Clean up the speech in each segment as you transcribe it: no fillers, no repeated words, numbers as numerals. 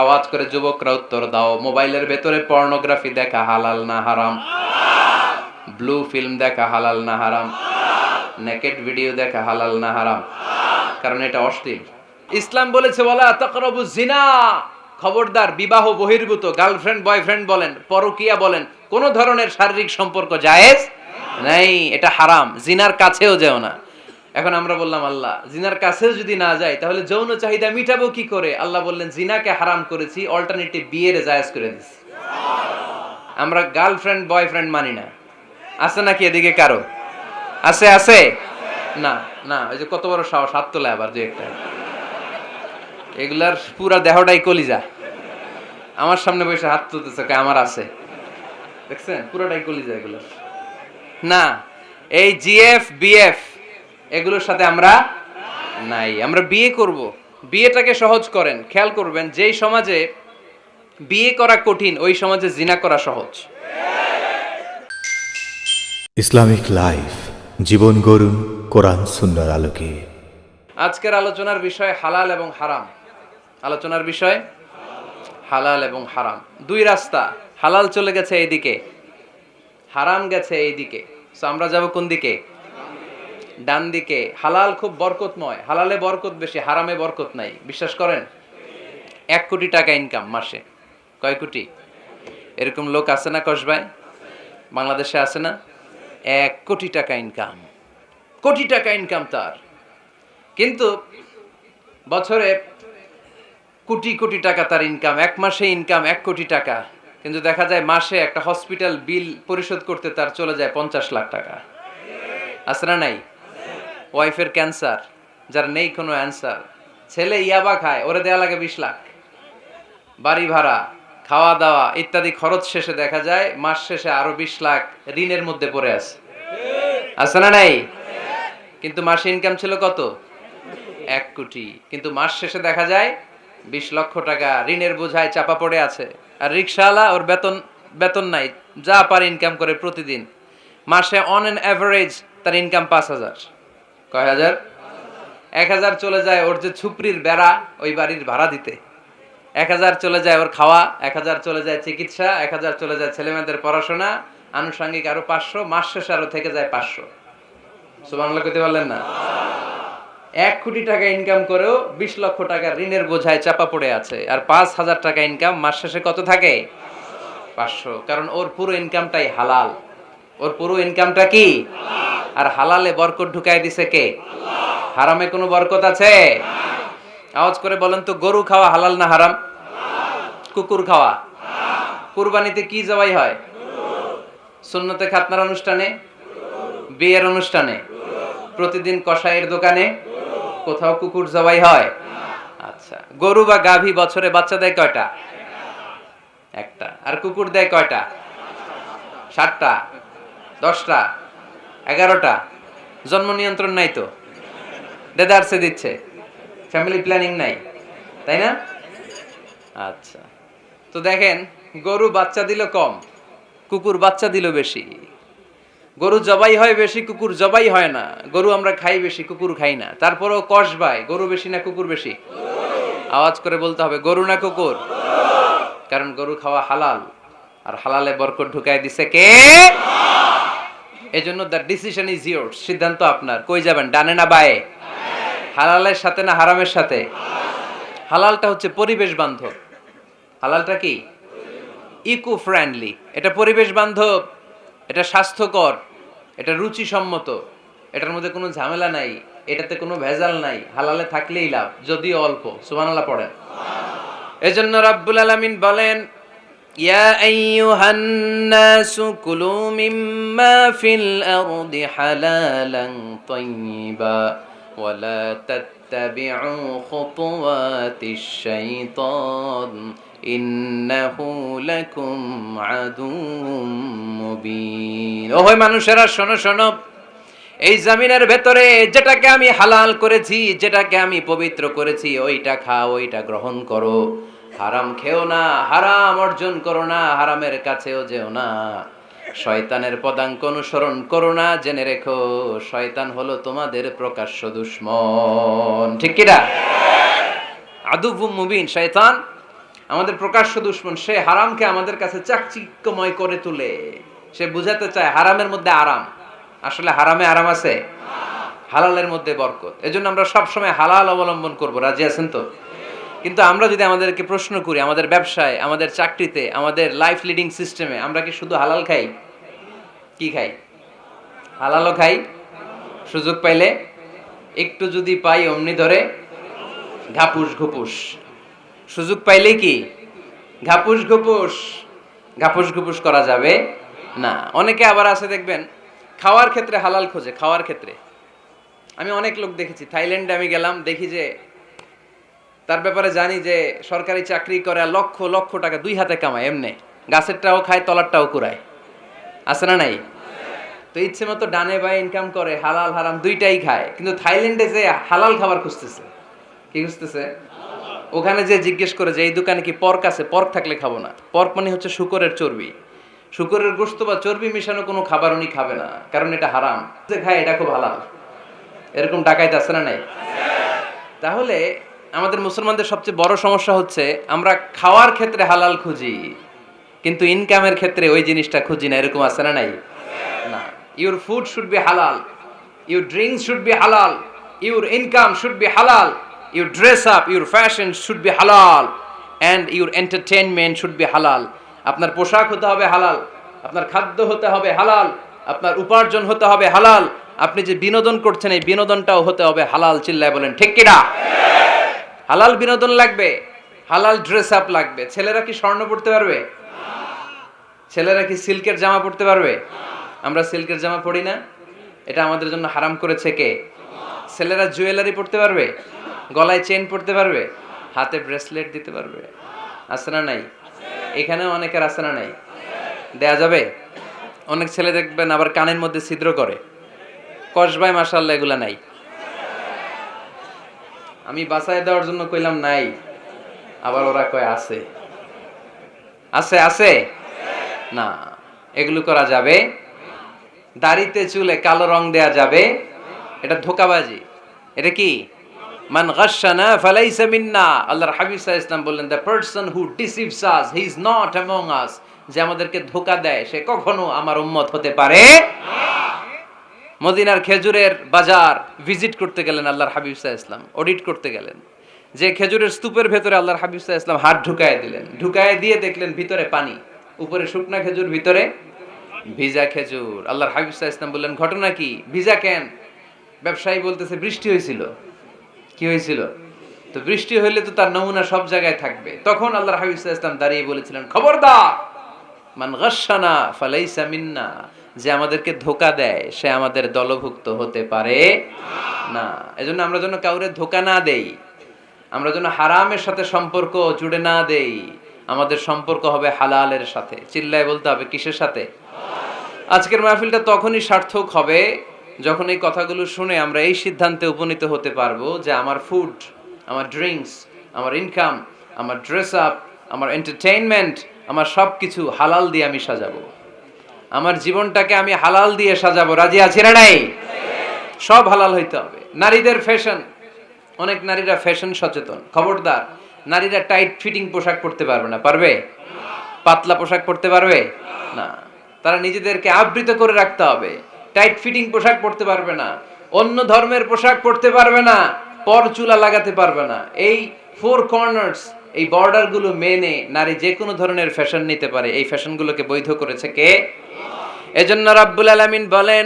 আওয়াজ করে যুবকরা উত্তর দাও, মোবাইলের ভেতরে পর্নোগ্রাফি দেখা হালাল না হারাম? ব্লু ফিল্ম দেখা হালাল না হারাম? নেকেড ভিডিও দেখা হালাল না হারাম? কারণ এটা অশ্লীল। ইসলাম বলেছে ওয়ালা তাকরাবু জিনা, খবরদার বিবাহ বহির্ভূত গার্লফ্রেন্ড বয়ফ্রেন্ড বলেন, পরকিয়া বলেন, কোন ধরনের শারীরিক সম্পর্ক জায়েজ নাই, এটা হারাম। জিনার কাছেও যেও না। এখন আমরা বললাম আল্লাহ জিনার কাছেও যদি না যাই তাহলে যৌন চাহিদা মিটাবো কি করে? আল্লাহ বললেন জিনাকে হারাম করেছি, অল্টারনেটিভ বিয়ের জায়েজ করে দিছি। আমরা গার্লফ্রেন্ড বয়ফ্রেন্ড মানি না। আছে নাকি এদিকে কারো? আছে আছে না না, ওই যে কত বড় সাহস, হাত তোলে আবার যে একটা, এগুলার পুরা দেহটাই কলিজা। আমার সামনে বসে হাত তুলতেছে, আমার আছে, দেখছেন পুরাটাই কলিজা এগুলো। না, এই জিএফ বিএফ এগুলোর সাথে আমরা নাই। আমরা বিয়ে করব, বিয়েটাকে সহজ করেন। খেয়াল করবেন যেই সমাজে বিয়ে করা কঠিন ওই সমাজে জিনা করা সহজ। ইসলামিক লাইফ, জীবন গড়ুন কোরআন সুন্নাহর আলোকে। আজকের আলোচনার বিষয় হালাল এবং হারাম। আলোচনার বিষয় হালাল এবং হারাম। দুই রাস্তা, হালাল চলে গেছে এইদিকে, হারাম গেছে এইদিকে। সো আমরা যাব কোন দিকে? ডান দিকে। হালাল খুব বরকতময়, হালালে বরকত বেশি, হারামে বরকত নাই। বিশ্বাস করেন? 1 কোটি টাকা ইনকাম মাসে। কয় কোটি? এরকম লোক আছে না কসবায়? বাংলাদেশে আছে না? 1 কোটি টাকা ইনকাম, কোটি টাকা ইনকাম তার। কিন্তু বছরে কোটি কোটি টাকা তার ইনকাম, 1 মাসে ইনকাম 1 কোটি টাকা। কিন্তু দেখা যায় মাসে একটা হসপিটাল বিল পরিশোধ করতে তার চলে যায় 50 লাখ টাকা। আছে না নাই? ওয়াইফের ক্যান্সার, যার নেই কোনো অ্যান্সার। ছেলে ইয়াবা খায়, ওরে দেয়া লাগে 20 লাখ। বাড়ি ভাড়া, খাওয়া দাওয়া ইত্যাদি খরচ শেষে দেখা যায় মাস শেষে আরো 20 লাখ ঋণের মধ্যে পড়ে আছে। আছে না নাই? কিন্তু মাসে ইনকাম ছিল কত? 1 কোটি। কিন্তু মাস শেষে দেখা যায় 20 লক্ষ টাকা ঋণের বোঝায় চাপা পড়ে আছে। আর রিকশাওয়ালা, ওর বেতন নাই, যা পারে ইনকাম করে প্রতিদিন। মাসে অন অ্যান অ্যাভারেজ তার ইনকাম 5,000। কয় হাজার? 1,000 চলে যায় ওর যে ছুপরির বেড়া, ওই বাড়ির ভাড়া দিতে। 1,000 চলে যায় ওর খাওয়া, 1,000 চলে যায় চিকিৎসা, 1,000 চলে যায় ছেলেমেয়েদের পড়াশোনা, আনুষঙ্গিক আরো 500, মাস শেষে আরো থেকে যায় 500। সুবহানাল্লাহ কইতে পারলেন না? 1 কোটি টাকা ইনকাম করেও 20 লক্ষ টাকা ঋণের বোঝায় চাপা পড়ে আছে। আর 5,000 টাকা ইনকাম, মাস শেষে কত থাকে? 500। কারণ ওর পুরো ইনকামটাই হালাল। ওর পুরো ইনকামটা কি? আর হালালে বরকত ঢুকাই দিছে কে? হারামে কোনো বরকত আছে? আওয়াজ করে বলেন তো, গরু খাওয়া হালাল না হারাম? কুকুর খাওয়া? কুরবানিতে কি জবাই হয়? সুন্নতে খাতনার অনুষ্ঠানে, বিয়ের অনুষ্ঠানে, প্রতিদিন কসাইয়ের দোকানে, কোথাও কুকুর জবাই হয়? আচ্ছা, গরু বা গাভী বছরে বাচ্চা দেয় কয়টা? একটা। আর কুকুর দেয় কয়টা? 7টা, 10টা, 11টা। জন্ম নিয়ন্ত্রণ নাই তো, দেদারসে দিচ্ছে, ফ্যামিলি প্ল্যানিং নাই, তাই না? আচ্ছা, তো দেখেন গরু বাচ্চা দিল কম, কুকুর বাচ্চা দিল বেশি। গরু জবাই হয় বেশি, কুকুর জবাই হয় না। গরু আমরা খাই বেশি, কুকুর খাই না। তারপরেও কসবায় গরু বেশি না কুকুর বেশি? আওয়াজ করে বলতে হবে, গরু না কুকুর? কারণ গরু খাওয়া হালাল, আর হালালে বরকত ঢুকাই দিছে কে? এজন্য দ্য ডিসিশন ইজ ইয়োরস, সিদ্ধান্ত আপনার। কই যাবেন, ডানে না বায়ে? হালালের সাথে না হারামের সাথে? হালালটা হচ্ছে পরিবেশ বান্ধব। হালালটা কি? Eco friendly. এটা পরিবেশ বান্ধব, এটা স্বাস্থ্যকর, এটা রুচিসম্মত, এটার মধ্যে কোনো ঝামেলা নাই, এটাতে কোনো ভেজাল নাই। হালালে থাকলেই লাভ, যদিও অল্প। সুবহানাল্লাহ পড়েন। এজন্য রাব্বুল আলামিন বলেন, ইয়া আইয়ুহান নাসু কুলু মিম্মা ফিল আরদি হালালান তাইয়্যিবা ওয়া লা তাত্তাবিউ খুতুওয়াতিশ শাইতান ইন্নাহু লাকুম আদুউম মুবিন। ওহে মানুষেরা, শোনো শোনো, এই জমিনের ভেতরে যেটাকে আমি হালাল করেছি, যেটাকে আমি পবিত্র করেছি, ওইটা খাও, ওইটা গ্রহণ করো। হারাম খেও না, হারাম অর্জন করো না, হারামের কাছেও যেও না। শয়তানের পদাঙ্ক অনুসরণ করো না। জেনে রেখো, শয়তান হলো তোমাদের প্রকাশ্য দুশমন। ঠিক কি না? আদুউম মুবিন। শয়তান আমাদের প্রকাশ্য দুশমন, সে হারামকে আমাদের কাছে চাকচিক্যময় করে তুলে। সে বুঝাতে চায় হারামের মধ্যে আরাম, আসলে হারামে আরাম আছে, হালালের মধ্যে বরকত। এজন্য আমরা সবসময় হালাল অবলম্বন করব, রাজি আছেন তো? কিন্তু আমরা যদি আমাদেরকে প্রশ্ন করি, আমাদের ব্যবসায়, আমাদের চাকরিতে, আমাদের লাইফ লিডিং সিস্টেমে আমরা কি শুধু হালাল খাই? কি খাই? হালালও খাই, সুযোগ পাইলে একটু যদি পাই অমনি ধরে ঘাপুস ঘুপুস, সুযোগ পাইলেই কি ঘাপুস ঘুপুস, ঘাপুস ঘুপুস করা যাবে না। অনেকে আবার আছে দেখবেন খাওয়ার ক্ষেত্রে হালাল খোঁজে। খাওয়ার ক্ষেত্রে আমি অনেক লোক দেখেছি, থাইল্যান্ডে আমি গেলাম, দেখি যে তার ব্যাপারে জানি যে সরকারি চাকরি করে, লক্ষ লক্ষ টাকা দুই হাতে কামায়, এমনি গাছেরটাও খায় তলারটাও কুড়ায়, আছে না নাই? তো ইচ্ছে মতো ডানে বায়ে ইনকাম করে, হালাল হারাম দুইটাই খায়। কিন্তু থাইল্যান্ডে যে হালাল খাবার খুঁজতেছে, কি খুঁজতেছে? ওখানে যে জিজ্ঞেস করে যে এই দোকানে কি পর্ক আছে, পর্ক থাকলে খাবো না। পর্ক মানে হচ্ছে শুকরের চর্বি, শুকরের গোশত বা চর্বি মিশানো কোনো খাবার উনি খাবে না, কারণ এটা হারাম। যে খায় এটা খুব হালাল, এরকম ডাকাইতে আছে না নাই? তাহলে আমাদের মুসলমানদের সবচেয়ে বড় সমস্যা হচ্ছে আমরা খাওয়ার ক্ষেত্রে হালাল খুঁজি, কিন্তু ইনকামের ক্ষেত্রে ওই জিনিসটা খুঁজি না, এরকম আছে না নাই? না, your food should be halal, your drinks should be halal, your income should be halal, your dress up, your fashion should be halal, and your entertainment should be halal. আপনার পোশাক হতে হবে হালাল, আপনার খাদ্য হতে হবে হালাল, আপনার উপার্জন হতে হবে হালাল, আপনি যে বিনোদন করছেন এই বিনোদনটাও হতে হবে হালাল। চিল্লায় বলেন ঠিক কিনা? হালাল বিনোদন লাগবে, হালাল ড্রেস আপ লাগবে। ছেলেরা কি স্বর্ণ পড়তে পারবে? ছেলেরা কি সিল্কের জামা পড়তে পারবে? আমরা সিল্কের জামা পরি না, এটা আমাদের জন্য হারাম করেছে কে? ছেলেরা জুয়েলারি পড়তে পারবে? গলায় চেন পড়তে পারবে? হাতে ব্রেসলেট দিতে পারবে? আছে না নাই? এখানেও অনেকের আছে না নাই? দেয়া যাবে? অনেক ছেলে দেখবেন আবার কানের মধ্যে ছিদ্র করে, কসবায়, মাশাআল্লাহ এগুলা নাই। আমি বাঁচায় দেওয়ার জন্য কইলাম নাই, আবার ওরা কয় আছে। আছে আছে না, এগুলো করা যাবে? দাড়িতে চুলে কালো রং দেয়া যাবে? এটা ধোঁকাবাজি। এটা কি? মান গাশশানা ফালাইসা মিন্না। আল্লাহর হাবিব সাল্লাল্লাহু আলাইহি ওয়াসাল্লাম বললেন, the person who deceives us he is not among আস। যে আমাদেরকে ধোঁকা দেয় সে কখনো আমার উম্মত হতে পারে না। মদিনার খেজুরের বাজার ভিজিট করতে গেলেন আল্লাহর হাবিব সাল্লাল্লাহু আলাইহি ওয়াসাল্লাম, অডিট করতে গেলেন। যে খেজুরের স্তূপের ভেতরে আল্লাহর হাবিব সাল্লাল্লাহু আলাইহি ওয়াসাল্লাম হাত ঢুকায় দিলেন, ঢুকায় দিয়ে দেখলেন ভিতরে পানি, উপরে শুকনা খেজুর, ভিতরে ভিজা খেজুর। আল্লাহর হাবিব সাল্লাল্লাহু আলাইহি ওয়াসাল্লাম বললেন, ঘটনা কি? ভিজা কেন? ব্যবসায়ী বলতেছে বৃষ্টি হয়েছিল। কি হয়েছিল? তো বৃষ্টি হইলে তো তার নমুনা সব জায়গায় থাকবে। তখন আল্লাহর হাবিব সাল্লাল্লাহু আলাইহি ওয়াসাল্লাম দাঁড়িয়ে বলেছিলেন, খবরদার, মান গাশশানা ফালাইসা মিন্না। যে আমাদেরকে ধোঁকা দেয় সে আমাদের দলভুক্ত হতে পারে না। এজন্য আমরা যেন কাউরে ধোঁকা না দেই, আমরা যেন হারামের সাথে সম্পর্ক জুড়ে না দেই। আমাদের সম্পর্ক হবে হালালের সাথে। চিল্লায় বলতে হবে কিসের সাথে? আজকের মাহফিলটা তখনই সার্থক হবে যখন এই কথাগুলো শুনে আমরা এই সিদ্ধান্তে উপনীত হতে পারবো যে আমার ফুড, আমার ড্রিঙ্কস, আমার ইনকাম, আমার ড্রেস আপ, আমার এন্টারটেইনমেন্ট, আমার সব কিছু হালাল দিয়ে আমি সাজাবো। আমার জীবনটাকে আমি হালাল দিয়ে সাজাবো। রাজি আছি না নাই? সব হালাল হইতে হবে। নারীদের ফ্যাশন, অনেক নারীরা ফ্যাশন সচেতন। খবরদার, নারীরা টাইট ফিটিং পোশাক পরতে পারবে না। পারবে? পাতলা পোশাক পরতে পারবে না। তারা নিজেদেরকে আবৃত করে রাখতে হবে। টাইট ফিটিং পোশাক পরতে পারবে না, অন্য ধর্মের পোশাক পরতে পারবে না, পরচুলা লাগাতে পারবে না। এই ফোর কর্নার্স, এই বর্ডার গুলো মেনে নারী যে কোনো ধরনের ফ্যাশন নিতে পারে। এই ফ্যাশনগুলোকে বৈধ করেছে কে? এজন্য রাব্বুল আলামিন বলেন,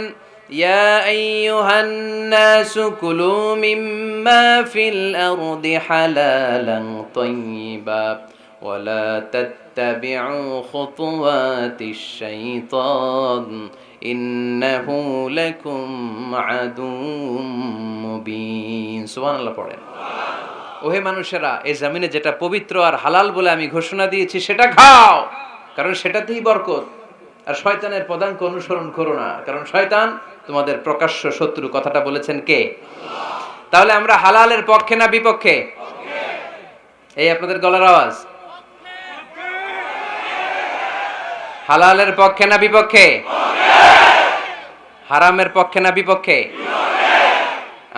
ইয়া আইয়ুহান নাসু কুলু মিম্মা ফিল আরদি হালালান তাইয়্যিবা ওয়ালা তাত্তাবিউ খুতুওয়াতিশ শাইতান ইন্নাহু লাকুম আদুউম মুবিন। সুবহানাল্লাহ পড়েন। ওহে মানুষেরা, এই জমিনে যেটা পবিত্র আর হালাল বলে আমি ঘোষণা দিয়েছি সেটা খাও, কারণ সেটাতেই বরকত। আর শয়তানের পদাঙ্ক অনুসরণ করো না, কারণ শয়তান তোমাদের প্রকাশ্য শত্রু। কথাটা বলেছেন কে? তাহলে আমরা হালালের পক্ষে না বিপক্ষে? এই আপনাদের গলার আওয়াজ। হালালের পক্ষে না বিপক্ষে? হারামের পক্ষে না বিপক্ষে?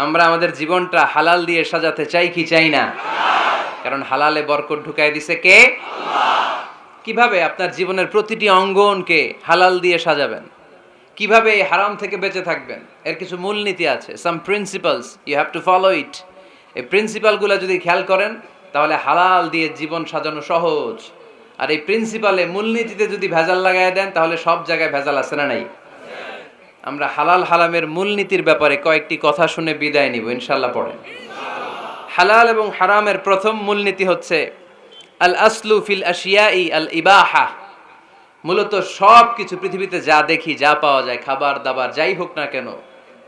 আমরা আমাদের জীবনটা হালাল দিয়ে সাজাতে চাই কি চাই না? কারণ হালালে বরকত ঢুকাই দিছে কে? কিভাবে আপনার জীবনের প্রতিটি অঙ্গনকে হালাল দিয়ে সাজাবেন, কিভাবে এই হারাম থেকে বেঁচে থাকবেন, এর কিছু মূলনীতি আছে, some principles, you have to follow it. এই প্রিন্সিপালগুলো যদি খেয়াল করেন তাহলে হালাল দিয়ে জীবন সাজানো সহজ। আর এই প্রিন্সিপালে মূলনীতিতে যদি ভেজাল লাগাই দেন তাহলে সব জায়গায় ভেজাল আছে না নাই? আমরা হালাল হারামের মূলনীতির ব্যাপারে কয়েকটি কথা শুনে বিদায় নিব ইনশাআল্লাহ। পড়েন। হালাল এবং হারামের প্রথম মূলনীতি হচ্ছে আল আসলু ফিল আশিয়াই আল ইবাহা। মূলত সব কিছু পৃথিবীতে যা দেখি, যা পাওয়া যায়, খাবার দাবার যাই হোক না কেন,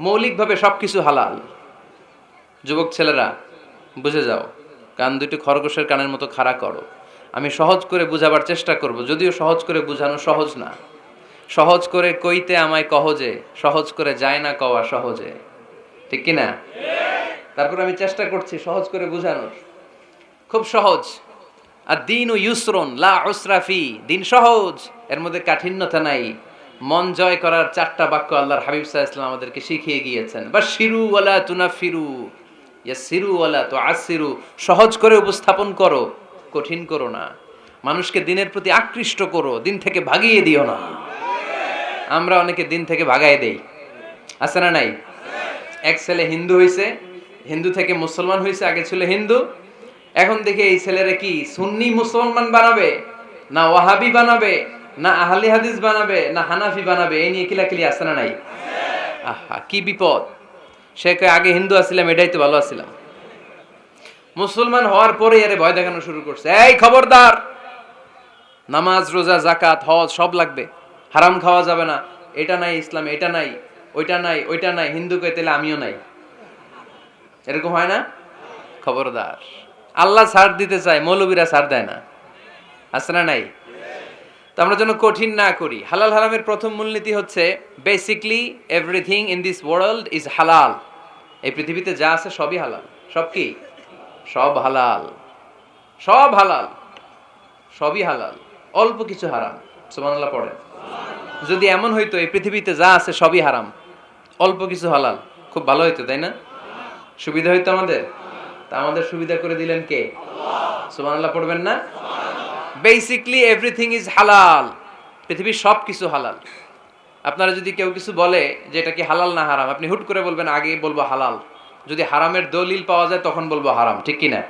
মৌলিকভাবে সব কিছু হালাল। যুবক ছেলেরা বুঝে যাও, কান দুটি খরগোশের কানের মতো খাড়া করো। আমি সহজ করে বুঝাবার চেষ্টা করব, যদিও সহজ করে বুঝানো সহজ না। সহজ করে কইতে আমায় কহজে, সহজ করে যায় না কওয়া সহজে, ঠিক কি না? তারপর আমি চেষ্টা করছি সহজ করে বুঝানোর। খুব সহজ। আর দিন ও ইউসরুন লা উসরা ফি, দিন সহজ, এর মধ্যে কাঠিন্যতা নাই। মন জয় করার 4টা বাক্য আল্লাহর হাবিব সাল্লাল্লাহু আলাইহি ওয়াসাল্লাম আমাদেরকে শিখিয়ে গিয়েছেন। বাশিরু ওয়ালা তুনাফিরু, ইয়াসিরু ওয়ালা তুআসিরু। সহজ করে উপস্থাপন করো, কঠিন করো না। মানুষকে দিনের প্রতি আকৃষ্ট করো, দিন থেকে ভাগিয়ে দিও না। আমরা অনেকে দিন থেকে ভাগায় দেই, আছে না নাই? এক ছেলে হিন্দু হইছে, হিন্দু থেকে মুসলমান হইছে, আগে ছিল হিন্দু, এখন দেখি এই ছেলেরা কি সুন্নি মুসলমান বানাবে, না ওয়াহাবি বানাবে, না আহলি হাদিস বানাবে, না হানাফি বানাবে, এই নিয়ে কিলাকিলি আছে না নাই? আহা কি বিপদ! সে কয় আগে হিন্দু আছিলাম, এটাই তো ভালো আছিলাম। মুসলমান হওয়ার পরে এর ভয় দেখানো শুরু করছে, এই খবরদার, নামাজ রোজা জাকাত হজ সব লাগবে, হারাম খাওয়া যাবে না, এটা নাই ইসলামে, এটা নাই, ওইটা নাই, ওইটা নাই। হিন্দু কই তাহলে আমিও নাই, এরকম হয় না? খবরদার। আল্লাহ ছাড় দিতে চায়, মৌলবীরা ছাড় দেয় না, আছে না নাই? তো আমরা যেন কঠিন না করি। হালাল হারামের প্রথম মূলনীতি হচ্ছে basically everything in this world is হালাল। এই পৃথিবীতে যা আছে সবই হালাল। সব কি? সব হালাল, সব হালাল, সবই হালাল, অল্প কিছু হারাম। সুবহানাল্লাহ পড়েন। যদি এমন হইতো এই পৃথিবীতে যা আছে সবই হারাম, অল্প কিছু হালাল, খুব ভালো হইতো, তাই না? সুবিধা হইতো আমাদের। তা আমাদের সুবিধা করে দিলেন কে? সুবহানাল্লাহ পড়বেন না? বেসিকলি এভরিথিং ইজ হালাল। পৃথিবীর সব কিছু হালাল। আপনারা যদি কেউ কিছু বলে যে এটা কি হালাল না হারাম, আপনি হুট করে বলবেন আগে বলবো হালাল। যদি হারামের দলিল পাওয়া যায় তখন বলবো হারাম, ঠিক কি না?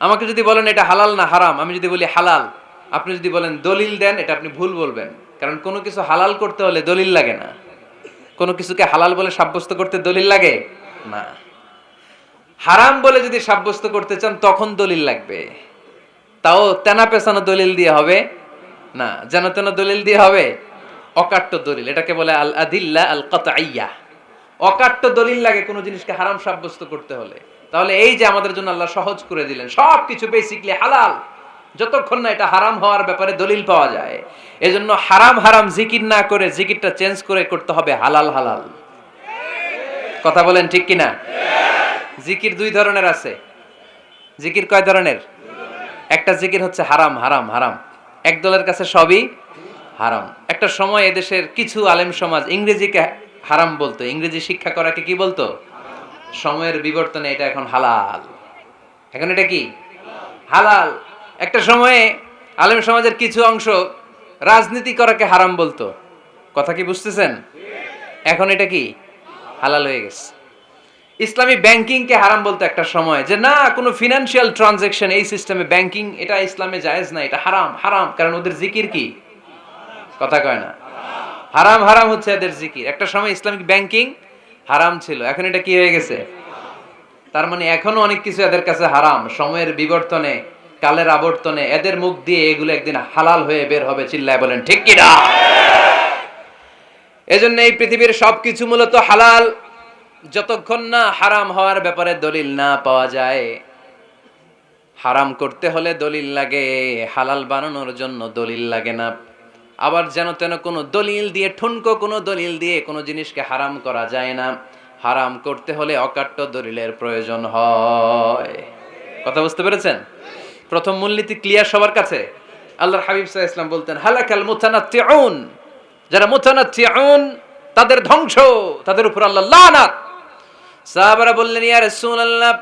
আমাকে যদি বলেন এটা হালাল না হারাম, আমি যদি বলি হালাল, আপনি যদি বলেন দলিল দেন, এটা আপনি ভুল বলবেন। কারণ কোনো কিছু হালাল করতে হলে দলিল লাগে না। কোনো কিছুকে হালাল বলে সাব্যস্ত করতে দলিল লাগে না। হারাম বলে যদি সাব্যস্ত করতে চান তখন দলিল লাগবে, তাও তেনা পেছানো দলিল দিয়ে হবে না, যেন তেন দলিল দিয়ে হবে, অকাট্য দলিল। এটাকে বলে আল আদিল্লা আল কাতঈয়া। অকাট্য দলিল লাগে কোনো জিনিসকে হারাম সাব্যস্ত করতে হলে। তাহলে এই যে আমাদের জন্য আল্লাহ সহজ করে দিলেন, সব কিছু বেসিকলি হালাল, যতক্ষণ না এটা হারাম হওয়ার ব্যাপারে দলিল পাওয়া যায়। এজন্য হারাম হারাম জিকির না করে জিকিরটা চেঞ্জ করে করতে হবে হালাল হালাল। কথা বলেন ঠিক কিনা? জিকির 2 ধরনের আছে। জিকির কয় ধরনের? একটা জিকির হচ্ছে হারাম হারাম হারাম, এক দলের কাছে সবই হারাম। একটা সময় এদেশের কিছু আলেম সমাজ ইংরেজিকে হারাম বলতো, ইংরেজি শিক্ষা করাকে কি বলতো? সময়ের বিবর্তনে এটা এখন হালাল। এখন এটা কি হালাল। একটা সময়ে আলেম সমাজের কিছু অংশ রাজনীতি করাকে হারাম বলতো, কথা কি বুঝতেছেন? এখন এটা কি হালাল হয়ে গেছে। ইসলামী ব্যাংকিংকে হারাম বলতো একটা সময়, যে না কোনো ফিনান্সিয়াল ট্রানজাকশন এই সিস্টেমে ব্যাংকিং এটা ইসলামে জায়েজ না, এটা হারাম হারাম। কারণ ওদের জিকির কি? কথা কয় না। হারাম হারাম হচ্ছে এদের জিকির। একটা সময় ইসলামিক ব্যাংকিং হারাম ছিল, এখন এটা কি হয়ে গেছে? তার মানে এখনো অনেক কিছু এদের কাছে হারাম। সময়ের বিবর্তনে, কালের আবর্তনে এদের মুখ দিয়ে এগুলো একদিন হালাল হয়ে বের হবে। চিল্লায় বলেন ঠিক কি না? এজন্য এই পৃথিবীর সবকিছু মূলত হালাল, যতক্ষণ না হারাম হওয়ার ব্যাপারে দলিল না পাওয়া যায়। হারাম করতে হলে দলিল লাগে, হালাল বানানোর জন্য দলিল লাগে না। আবার যেন তেন কোনো দলিল দিয়ে, ঠুনকো কোনো দলিল দিয়ে কোনো জিনিসকে হারাম করা যায় না। হারাম করতে হলে অকাট্য দলিলের প্রয়োজন হয়। কথা বুঝতে পেরেছেন? প্রথম মূলনীতি ক্লিয়ার সবার কাছে? আল্লাহর হাবিব সাল্লাল্লাহু আলাইহি ওয়াসাল্লাম বলতেন হালাকাল মুতানাত্তিউন, যারা মুতানাত্তিউন তাদের ধ্বংস, তাদের উপর আল্লাহ লানাত। সাহাবারা বললেন ইয়া রাসূলুল্লাহ,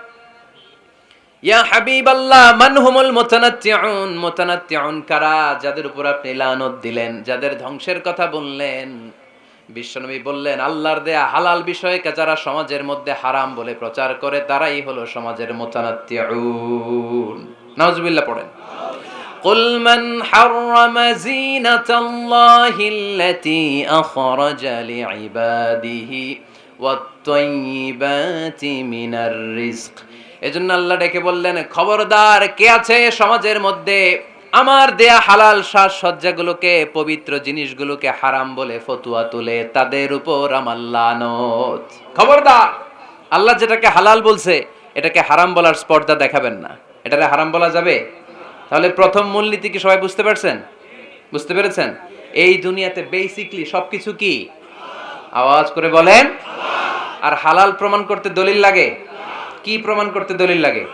ইয়া হাবিবাল্লাহ মান হুমুল মুতানাত্তিউন, মুতানাত্তিউন কারা? যাদের উপর আপনি লানত দিলেন, যাদের ধ্বংসের কথা বললেন। বিশ্বনবী বললেন, আল্লাহর দেয়া হালাল বিষয়কে যারা সমাজের মধ্যে হারাম বলে প্রচার করে তারাই হলো সমাজের মুতানাত্তিউন। নাউজুবিল্লাহ পড়েন। قل من حرم زينة الله التي أخرج لعباده والطيبات من الرزق। এজন্য আল্লাহ ডেকে বললেন, খবরদার, কে আছে সমাজের মধ্যে আমার দেয়া হালাল সাজসজ্জাগুলোকে, পবিত্র জিনিসগুলোকে হারাম বলে ফতুয়া তুলে, তাদের উপর আমার লানত। খবরদার, আল্লাহ যেটাকে হালাল বলছে এটাকে হারাম বলার স্পর্ধা দেখাবেন না। এটারে হারাম বলা যাবে? তাহলে প্রথম মূলনীতি কি সবাই বুঝতে পারছেন? বুঝতে পেরেছেন? এই দুনিয়াতে বেসিকলি সবকিছু কি? আওয়াজ করে বলেন। আর হালাল প্রমাণ করতে দলিল লাগে। কি প্রমাণ করতে দলিল লাগে?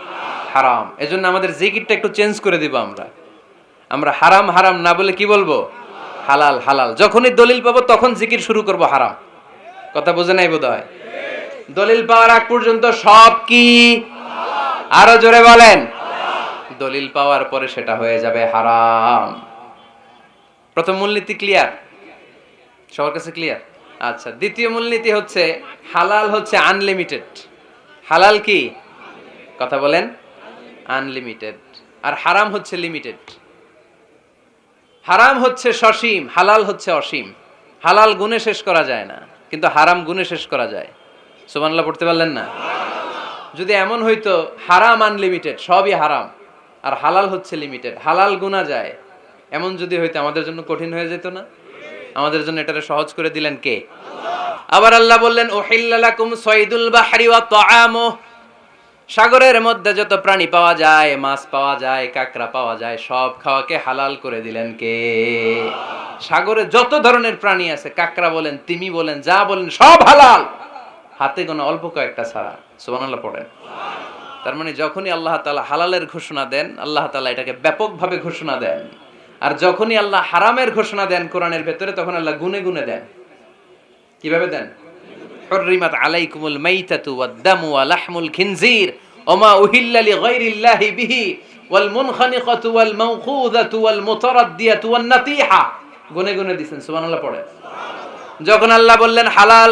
হারাম। এজন্য আমাদের জিকিরটা একটু চেঞ্জ করে দিব। আমরা হারাম হারাম না বলে কি বলবো? হালাল হালাল। যখনই দলিল পাবো তখন জিকির শুরু করব হারাম। কথা বোঝে নাই বোধহয়? দলিল পাওয়ার আগ পর্যন্ত সব কি? আরো জোরে বলেন। দলিল পাওয়ার পরে সেটা হয়ে যাবে হারাম। প্রথম মূলনীতি ক্লিয়ার? সবার কাছে ক্লিয়ার? আচ্ছা, দ্বিতীয় মূলনীতি হচ্ছে হালাল হচ্ছে আনলিমিটেড। হালাল কি? কথা বলেন। আনলিমিটেড। আর হারাম হচ্ছে লিমিটেড। হারাম হচ্ছে সসীম, হালাল হচ্ছে অসীম। হালাল গুণে শেষ করা যায় না, কিন্তু হারাম গুণে শেষ করা যায়। সুবহানাল্লাহ পড়তে পারলেন না? যদি এমন হইতো হারাম আনলিমিটেড, সবই হারাম, আর হালাল হচ্ছে লিমিটেড, হালাল গুণা যায়, এমন যদি হইতো আমাদের জন্য কঠিন হয়ে যেত না? আমাদের জন্য এটারে সহজ করে দিলেন কে? আবার আল্লাহ বললেন, উহিল্লা লাকুম সাইদুল বাহরি ওয়া তাআমুহু, সাগরের মধ্যে যত প্রাণী পাওয়া যায়, মাছ পাওয়া যায়, কাঁকড়া পাওয়া যায়, সব খাওয়াকে হালাল করে দিলেন কে? সাগরে যত ধরনের প্রাণী আছে, কাঁকড়া বলেন, তিমি বলেন, যা বলেন, সব হালাল, হাতে গোনা অল্প কয়েকটা ছাড়া। সুবহানাল্লাহ পড়েন। তার মানে যখনই আল্লাহ তাআলা হালালের ঘোষণা দেন, আল্লাহ তাআলা এটাকে ব্যাপকভাবে ঘোষণা দেন। আর যখনই আল্লাহ হারামের ঘোষণা দেন কোরআনের ভেতরে, তখন আল্লাহ গুনে গুনে দেন। কিভাবে দেন? হুররিমাত আলাইকুমুল মাইতাতু ওয়াদ-দামু ওয়া লাহমুল খিনজির ওয়া মা উহিল্লা লিগাইরিল্লাহি বিহি ওয়াল মুনখানিকাতু ওয়াল মাওখুযাতু ওয়াল মুতারাদ্দিয়াতু ওয়ান নাতিহা। গুনে গুনে দিবেন। সুবহানাল্লাহ পড়েন। যখন আল্লাহ বললেন হালাল,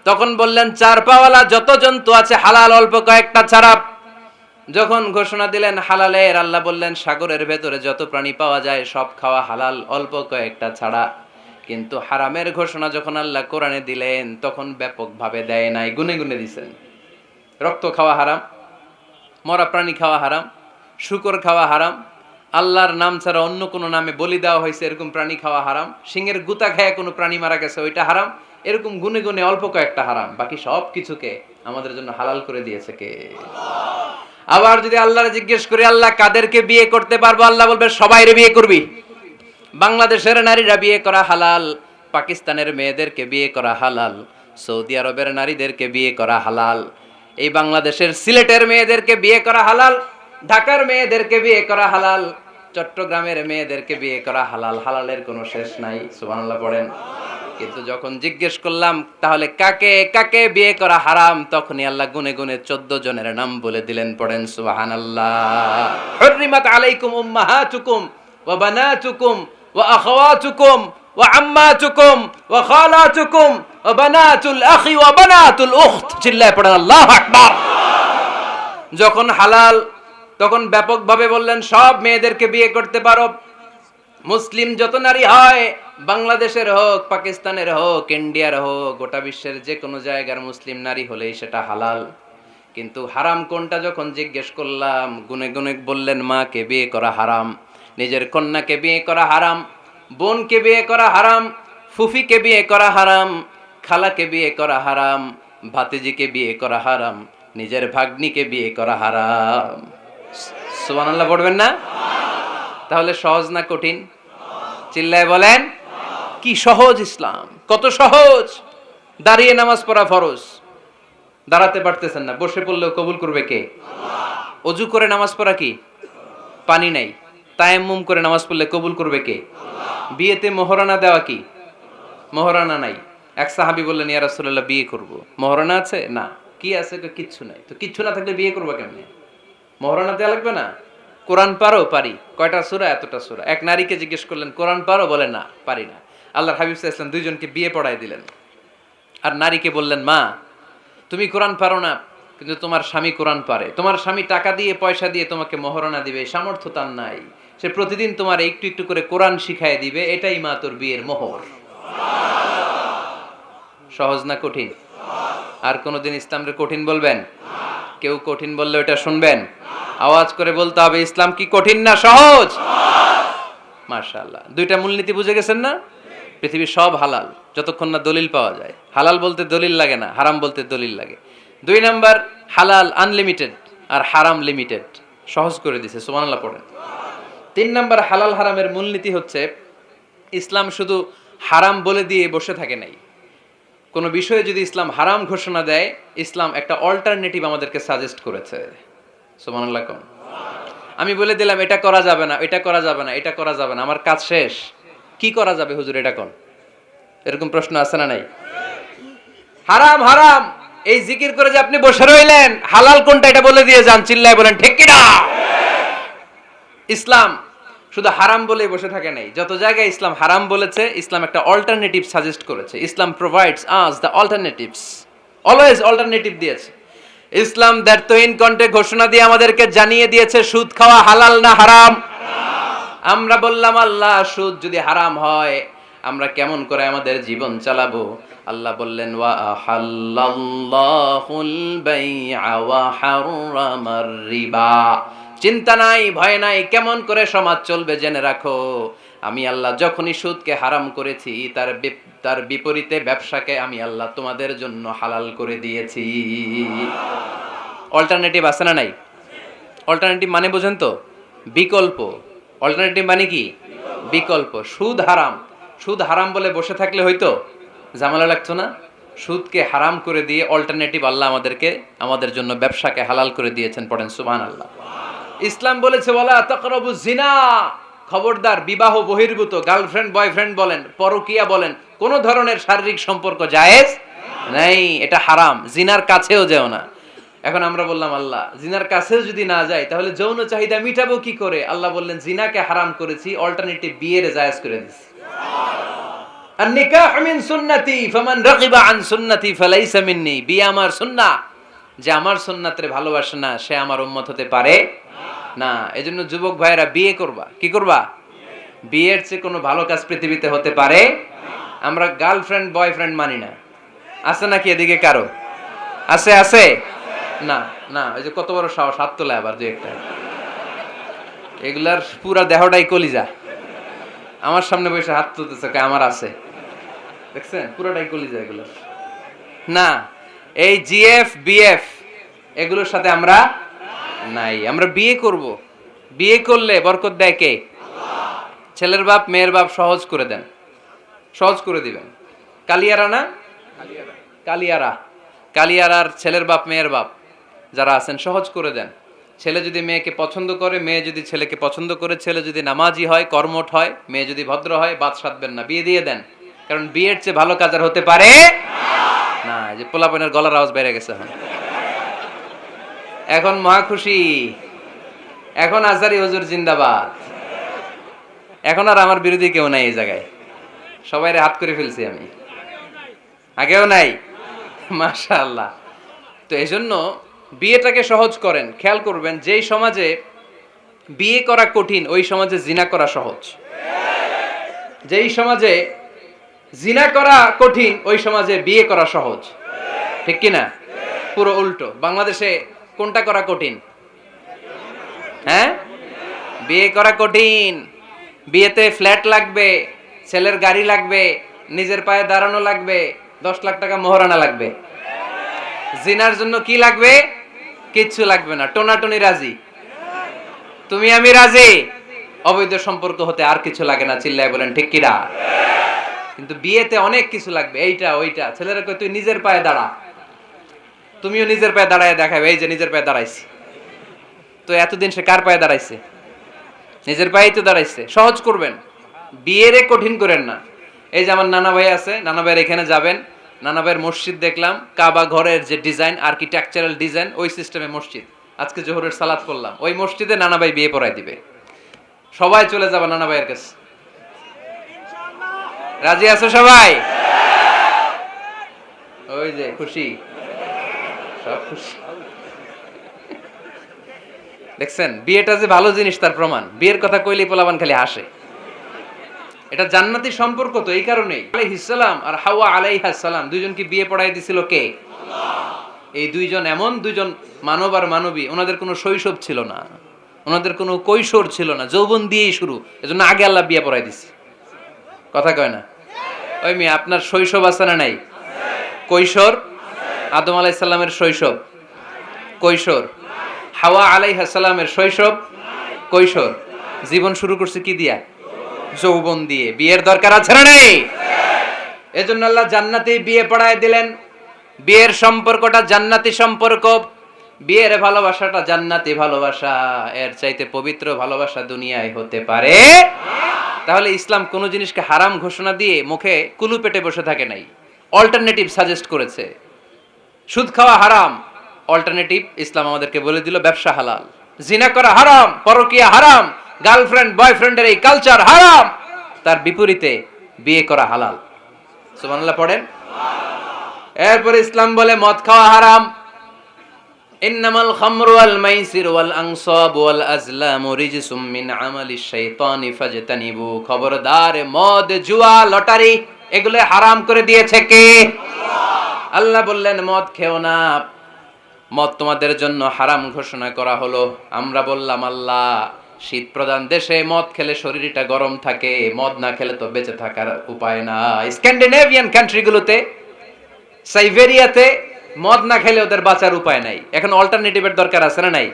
তখন বললেন চার পাওয়ালা যত জন্তু আছে হালাল, অল্প কয়েকটা ছাড়া। যখন ঘোষণা দিলেন হালালের, আল্লাহ বললেন সাগরের ভেতরে যত প্রাণী পাওয়া যায় সব খাওয়া হালাল, অল্প কয়েকটা ছাড়া। কিন্তু হারামের ঘোষণা যখন আল্লাহ কোরআনে দিলেন, তখন ব্যাপকভাবে দেয় নাই, গুনে গুনে দিয়েছেন। রক্ত খাওয়া হারাম, মরা প্রাণী খাওয়া হারাম, শূকর খাওয়া হারাম, আল্লাহর নাম ছাড়া অন্য কোনো নামে বলি দেওয়া হয়েছে এরকম প্রাণী খাওয়া হারাম, সিংহের গুতা খায় কোনো প্রাণী মারা গেছে ওইটা হারাম। এরকম গুনে গুনে অল্প কয়েকটা হারাম, বাকি সব কিছুকে আমাদের জন্য হালাল করে দিয়েছে কে? আবার যদি আল্লাহরে জিজ্ঞেস করি, আল্লাহ কাদেরকে বিয়ে করতে পারবো? আল্লাহ বলবে সবাইরে বিয়ে করবি। বাংলাদেশের নারীরা বিয়ে করা হালাল, পাকিস্তানের মেয়েদেরকে বিয়ে করা হালাল, সৌদি আরবের নারীদেরকে বিয়ে করা হালাল, এই বাংলাদেশের সিলেটের মেয়েদেরকে বিয়ে করা হালাল, ঢাকার মেয়েদেরকে বিয়ে করা হালাল, চট্টগ্রামের মেয়েদেরকে বিয়ে করা হালাল। হালালের কোনো শেষ নাই। সুবহানাল্লাহ পড়েন। কিন্তু যখন জিজ্ঞেস করলাম তাহলে কাকে কাকে বিয়ে করা হারাম, তখনই আল্লাহ গুনে গুনে 14 জনের নাম বলে দিলেন। পড়েন সুবহানাল্লাহ। হুররিমাত আলাইকুম উম্মাহাতুকুম ওয়া বানাতুকুম ওয়া আখাওয়াতুকুম ওয়া আম্মাতুকুম ওয়া খালাতুকুম ওয়া বানাতুল আখি ওয়া বানাতুল উখত। চিল্লায়ে পড়েন আল্লাহু আকবার। যখন হালাল, তখন ব্যাপকভাবে বললেন সব মেয়েদেরকে বিয়ে করতে পারো। মুসলিম যত নারী হয়, বাংলাদেশের হোক, পাকিস্তানের হোক, ইন্ডিয়ার হোক, গোটা বিশ্বের যে কোনো জায়গার মুসলিম নারী হলেই সেটা হালাল। কিন্তু হারাম কোনটা যখন জিজ্ঞেস করলাম, গুনে গুনে বললেন মাকে বিয়ে করা হারাম, নিজের কন্যাকে বিয়ে করা হারাম, বোনকে বিয়ে করা হারাম, ফুফিকে বিয়ে করা হারাম, খালাকে বিয়ে করা হারাম, ভাতিজিকে বিয়ে করা হারাম, নিজের ভাগ্নিকে বিয়ে করা হারাম। সুবহানাল্লাহ পড়বেন না? তাহলে সহজ না কঠিন? চিল্লায় বলেন। কি সহজ ইসলাম, কত সহজ। দাঁড়িয়ে নামাজ পড়া ফরজ, দাঁড়াতে পারতেছেন না, বসে পড়লেও কবুল করবে কে? অজু করে নামাজ পড়া কি? পানি নাই, তায়াম্মুম করে নামাজ পড়লে কবুল করবে কে? বিয়েতে মোহরানা দেওয়া কি? মোহরানা নাই। এক সাহাবী বললেন, ইয়া রাসূলুল্লাহ বিয়ে করব, মোহরানা আছে? না। কি আছে? কিচ্ছু নাই। তো কিচ্ছু না থাকলে বিয়ে করবা কেমনে? মহরানা দেওয়া লাগবে না? কোরআন পারো? পারি। কয়টা সূরা? এতটা সূরা। এক নারীকে জিজ্ঞেস করলেন কোরআন পারো? বলে না, পারি না। আল্লাহর হাবিব সাল্লাল্লাহু আলাইহি ওয়াসাল্লাম দুইজনকে বিয়ে পড়াই দিলেন। আর নারীকে বললেন, মা তুমি কোরআন পারো না, কিন্তু তোমার স্বামী কোরআন পারে। তোমার স্বামী টাকা দিয়ে পয়সা দিয়ে তোমাকে মহরানা দিবে, সামর্থ্য তার নাই। সে প্রতিদিন তোমার একটু একটু করে কোরআন শিখায় দিবে, এটাই মা তোর বিয়ের মোহর। সহজ না কঠিন? আর কোনোদিন ইসলামকে কঠিন বলবেন? কেউ কঠিন বললে ওটা শুনবেন? আওয়াজ করে বলতে হবে, ইসলাম কি কঠিন না সহজ? মাশাআল্লাহ। দুইটা মূলনীতি বুঝে গেছেন না? পৃথিবীর সব হালাল যতক্ষণ না দলিল পাওয়া যায়। হালাল বলতে দলিল লাগে না, হারাম বলতে দলিল লাগে। 2 নাম্বার, হালাল আনলিমিটেড আর হারাম লিমিটেড। সহজ করে দিয়েছে, সুবহানাল্লাহ পড়েন। 3 নাম্বার, হালাল হারামের মূলনীতি হচ্ছে ইসলাম শুধু হারাম বলে দিয়ে বসে থাকে নাই। কোনো বিষয়ে যদি ইসলাম হারাম ঘোষণা দেয়, ইসলাম একটা অল্টারনেটিভ আমাদেরকে সাজেস্ট করেছে। সুবহানাল্লাহ কোন? আমি বলে দিলাম এটা করা যাবে না, এটা করা যাবে না, এটা করা যাবে না, আমার কাজ শেষ, কি করা যাবে হুজুর এটা কোন? এরকম প্রশ্ন আছে না নাই? হারাম হারাম এই জিকির করে যে আপনি বসে রইলেন, হালাল কোনটা এটা বলে দিয়ে যান, চিল্লায় বলেন ঠিক কি না? ইসলাম শুধু হারাম বলে বসে থাকে নাই। যত জায়গায় ইসলাম হারাম বলেছে, ইসলাম একটা অল্টারনেটিভ সাজেস্ট করেছে। Islam provides us the alternatives, always alternative দিয়েছে। ইসলাম দ্ব্যর্থহীন কণ্ঠে ঘোষণা দিয়ে আমাদেরকে জানিয়ে দিয়েছে সুদ খাওয়া হালাল না হারাম। আমরা বললাম আল্লাহ সুদ যদি হারাম হয় আমরা কেমন করে আমাদের জীবন চালাবো? আল্লাহ বললেন ওয়া আহাল্লাল্লাহুল বাই'a ওয়া হারামার রিবা। চিন্তা নাই, ভয় নাই, কেমন করে সমাজ চলবে জেনে রাখো। আমি আল্লাহ যখনই সুদকে হারাম করেছি, তার বিপরীতে ব্যবসাকে আমি আল্লাহ তোমাদের জন্য হালাল করে দিয়েছি। অল্টারনেটিভ আছে না নাই? অল্টারনেটিভ মানে বোঝেন তো? বিকল্প। অল্টারনেটিভ মানে কি? বিকল্প। সুদ হারাম, সুদ হারাম বলে বসে থাকলে হয়তো ঝামেলা লাগতো না। সুদকে হারাম করে দিয়ে অল্টারনেটিভ আল্লাহ আমাদেরকে, আমাদের জন্য ব্যবসাকে হালাল করে দিয়েছেন। পড়েন সুবহানাল্লাহ। ইসলাম বলেছে ওয়ালা তাকরাবুজ জিনা, খবরদার বিবাহ বহির্ভূত গার্লফ্রেন্ড বয়ফ্রেন্ড বলেন, পরকীয়া বলেন, কোন ধরনের শারীরিক সম্পর্ক জায়েজ নাই, এটা হারাম। জিনার কাছেও যেও না। এখন আমরা বললাম আল্লাহ জিনার কাছেও যদি না যাই তাহলে যৌন চাহিদা মিটাবো কি করে? আল্লাহ বললেন জিনাকে হারাম করেছি, অল্টারনেটিভ বিয়ের জায়েজ করে দিয়েছি। আর নিকাহ মিন সুন্নতি ফামান রাগিবা আন সুন্নতি ফালাইসা মিন্নি। বিয়ে আমার সুন্নাহ, যে আমার সুন্নাতের ভালোবাসে না সে আমার উম্মত হতে পারে না। এজন্য যুবক ভাইয়েরা বিয়ে করবা। কি করবা? বিয়ের চেয়ে কোনো ভালো কাজ পৃথিবীতে হতে পারে। আমরা গার্লফ্রেন্ড বয়ফ্রেন্ড মানি না। আছে নাকি এদিকে কারো? আছে? আছে না? না, ওই যে কত বড় সাহস, হাত তোলে আবার যে একটা। এগুলার পুরা দেহটাই কলিজা। আমার সামনে বসে হাত তুলতেছে, আমার আছে। দেখছেন, পুরাটাই কলিজা এগুলো। না, এই জিএফ বিএফ এগুলোর সাথে আমরা নাই। আমরা বিয়ে করব। বিয়ে করলে বরকত দেয় কে? ছেলের বাপ মেয়ের বাপ সহজ করে দেন, সহজ করে দিবেন। কালিয়ারা না? কালিয়ারা, কালিয়ারার ছেলের বাপ মেয়ের বাপ যারা আছেন সহজ করে দেন। ছেলে যদি মেয়েকে পছন্দ করে, মেয়ে যদি ছেলেকে পছন্দ করে, ছেলে যদি নামাজি হয়, কর্মঠ হয়, মেয়ে যদি ভদ্র হয়, বাদ সাধবেন না, বিয়ে দিয়ে দেন। কারণ বিয়ের চেয়ে ভালো কাজ আর হতে পারে না। যে পোলাপনের গলার আওয়াজ বেড়ে গেছে এখন মহা খুশি। এখন আজারি হুজুর জিন্দাবাদ। এখন আর আমার বিরোধী কেউ নাই এই জায়গায়, সবাই হাত করে ফেলছি আমি, আগেও নাই। মাশাআল্লাহ। তো এই জন্য বিয়েটাকে সহজ করেন। খেয়াল করবেন, যেই সমাজে বিয়ে করা কঠিন ওই সমাজে জিনা করা সহজ। যেই সমাজে জিনা করা কঠিন ওই সমাজে বিয়ে করা সহজ। ঠিক কি না? পুরো উল্টো। বাংলাদেশে কোনটা করা কঠিন? হ্যাঁ, বিয়ে করা কঠিন। বিয়েতে ফ্ল্যাট লাগবে, ছেলের গাড়ি লাগবে, নিজের পায়ে দাঁড়ানো লাগবে, 10 লাখ টাকা মোহরানা লাগবে। জিনার জন্য কি লাগবে? কিচ্ছু লাগবে না, টোনাটুনি রাজি, তুমি আমি রাজি। অবৈধ সম্পর্ক হতে আর কিছু লাগে না, চিল্লায় বলেন ঠিক কিনা? কিন্তু বিয়েতে অনেক কিছু লাগবে, এইটা ওইটা। ছেলেরা কই তুই নিজের পায়ে দাঁড়া, তুমিও নিজের পায়ে দাঁড়ায় দেখাবে, এই যে নিজের পায়ে দাঁড়াইছি। তো এতদিন সে কার পায়ে দাঁড়াইছে? নিজের পায়েই তো দাঁড়াইছে। সহজ করবেন, বিয়েরে কঠিন করেন না। এই যে আমার নানা ভাই আছে, নানা ভাইয়ের এখানে যাবেন, নানা ভাইয়ের মসজিদ দেখলাম, কাবা ঘরের যে ডিজাইন, আর্কিটেকচারাল ডিজাইন, ওই সিস্টেমে মসজিদ। আজকে জোহরের সালাত পড়লাম, ওই মসজিদে নানা ভাই বিয়ে পড়াই দিবে, সবাই চলে যাবে নানা ভাইয়ের কাছে। রাজি আছো সবাই? ওই যে খুশি, সব খুশি। দেখছেন বিয়েটা যে ভালো জিনিস তার প্রমাণ। বিয়ের কথা কইলে পোলাবান খালি হাসে। এটা জান্নাতি সম্পর্ক তো এই কারণেই। আলাইহিস সালাম আর হাওয়া আলাইহাস সালাম দুইজনকে বিয়ে পড়াই দিছিল কে? এই দুইজন এমন দুইজন মানব আর মানবী, ওনাদের কোনো শৈশব ছিল না, ওনাদের কোনো কৈশোর ছিল না, যৌবন দিয়েই শুরু। এজন্য আগে আল্লাহ বিয়ে পড়াই দিছে। কথা কয় না? ওই মেয়ে আপনার শৈশব আছে না নাই? কৈশোর? আদম আলাইহিস সালামের শৈশব কৈশোর, হাওয়া আলাইহিস সালামের শৈশব কৈশোর। জীবন শুরু করছে কি দিয়া? যৌবন দিয়ে। বিয়ের দরকার আছে না নেই? এজন্য আল্লাহ জান্নাতে বিয়ে পড়ায় দিলেন। বিয়ের সম্পর্কটা জান্নাতি সম্পর্ক, বিয়ের ভালোবাসাটা জান্নাতি ভালোবাসা। এর চাইতে পবিত্র ভালোবাসা দুনিয়ায় হতে পারে? তাহলে ইসলাম কোন জিনিসকে হারাম ঘোষণা দিয়ে মুখে কুলু পেটে বসে থাকে নাই, অল্টারনেটিভ সাজেস্ট করেছে। সুদ খাওয়া হারাম, অল্টারনেটিভ ইসলাম আমাদেরকে বলে দিল ব্যবসা হালাল। জিনা করা হারাম, পরকিয়া হারাম, গার্লফ্রেন্ড বয়ফ্রেন্ডের এই কালচার হারাম, তার বিপরীতে বিয়ে করা হালাল। সুবহানাল্লাহ পড়েন। এরপর ইসলাম বলে মদ খাওয়া হারাম। ইন্নামাল খামরু ওয়াল মাইসির ওয়াল আনসাব ওয়াল আজলামু রিজসুম মিন আমালিশ শাইতানি ফাজতানিবু। খবরদার, মদ, জুয়া, লটারি এগুলো হারাম করে দিয়েছে কে? আল্লাহ বললেন মদ খেও না, মদ তোমাদের জন্য হারাম ঘোষণা করা হলো। আমরা বললাম আল্লাহ, শীত প্রধান দেশে মদ খেলে শরীরটা গরম থাকে, মদ না খেলে তো বেঁচে থাকার উপায় না। স্ক্যান্ডিনেভিয়ান কান্ট্রিগুলোতে, সাইবেরিয়াতে মদ না খেলে ওদের বাঁচার উপায় নাই। এখন অল্টারনেটিভের দরকার আছে না নাই?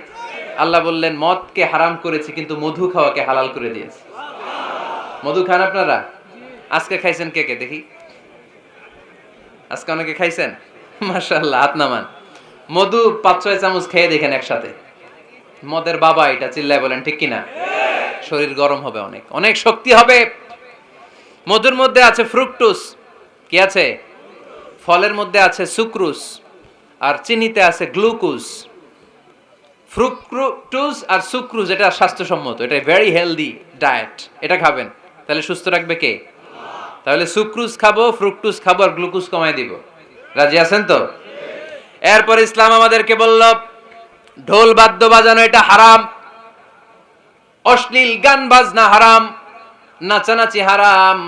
আল্লাহ বললেন মদকে হারাম করেছি কিন্তু মধু খাওয়াকে হালাল করে দিয়েছি। মধু খান আপনারা? আজকে খাইছেন কে কে দেখি? আজকে অনেকে খাইছেন? মাশাআল্লাহ, হাত নামান। মধু 5-6 চামচ খেয়ে দেখেন একসাথে। মদের বাবা এটা, চিল্লায় বলেন ঠিক কিনা? শরীর গরম হবে, অনেক অনেক শক্তি হবে। মধুর মধ্যে আছে ফ্রুকটোজ। কি আছে? ফলের মধ্যে আছে সুক্রোজ, আর চিনিতে আছে গ্লুকোজ। ফ্রুকটোজ আর সুক্রোজ এটা স্বাস্থ্যসম্মত, এটা ভেরি হেলদি ডায়েট। এটা খাবেন, তাহলে সুস্থ রাখবে কে? তাহলে সুক্রোজ খাবো, ফ্রুকটোজ খাবো, আর গ্লুকোজ কমায় দিব। রাজি আছেন তো? এরপর ইসলাম আমাদেরকে বলল ঢোল বাদ্য বাজানো এটা হারাম, অশ্লীল গান বাজনা হারাম, নাচানাচি হারাম।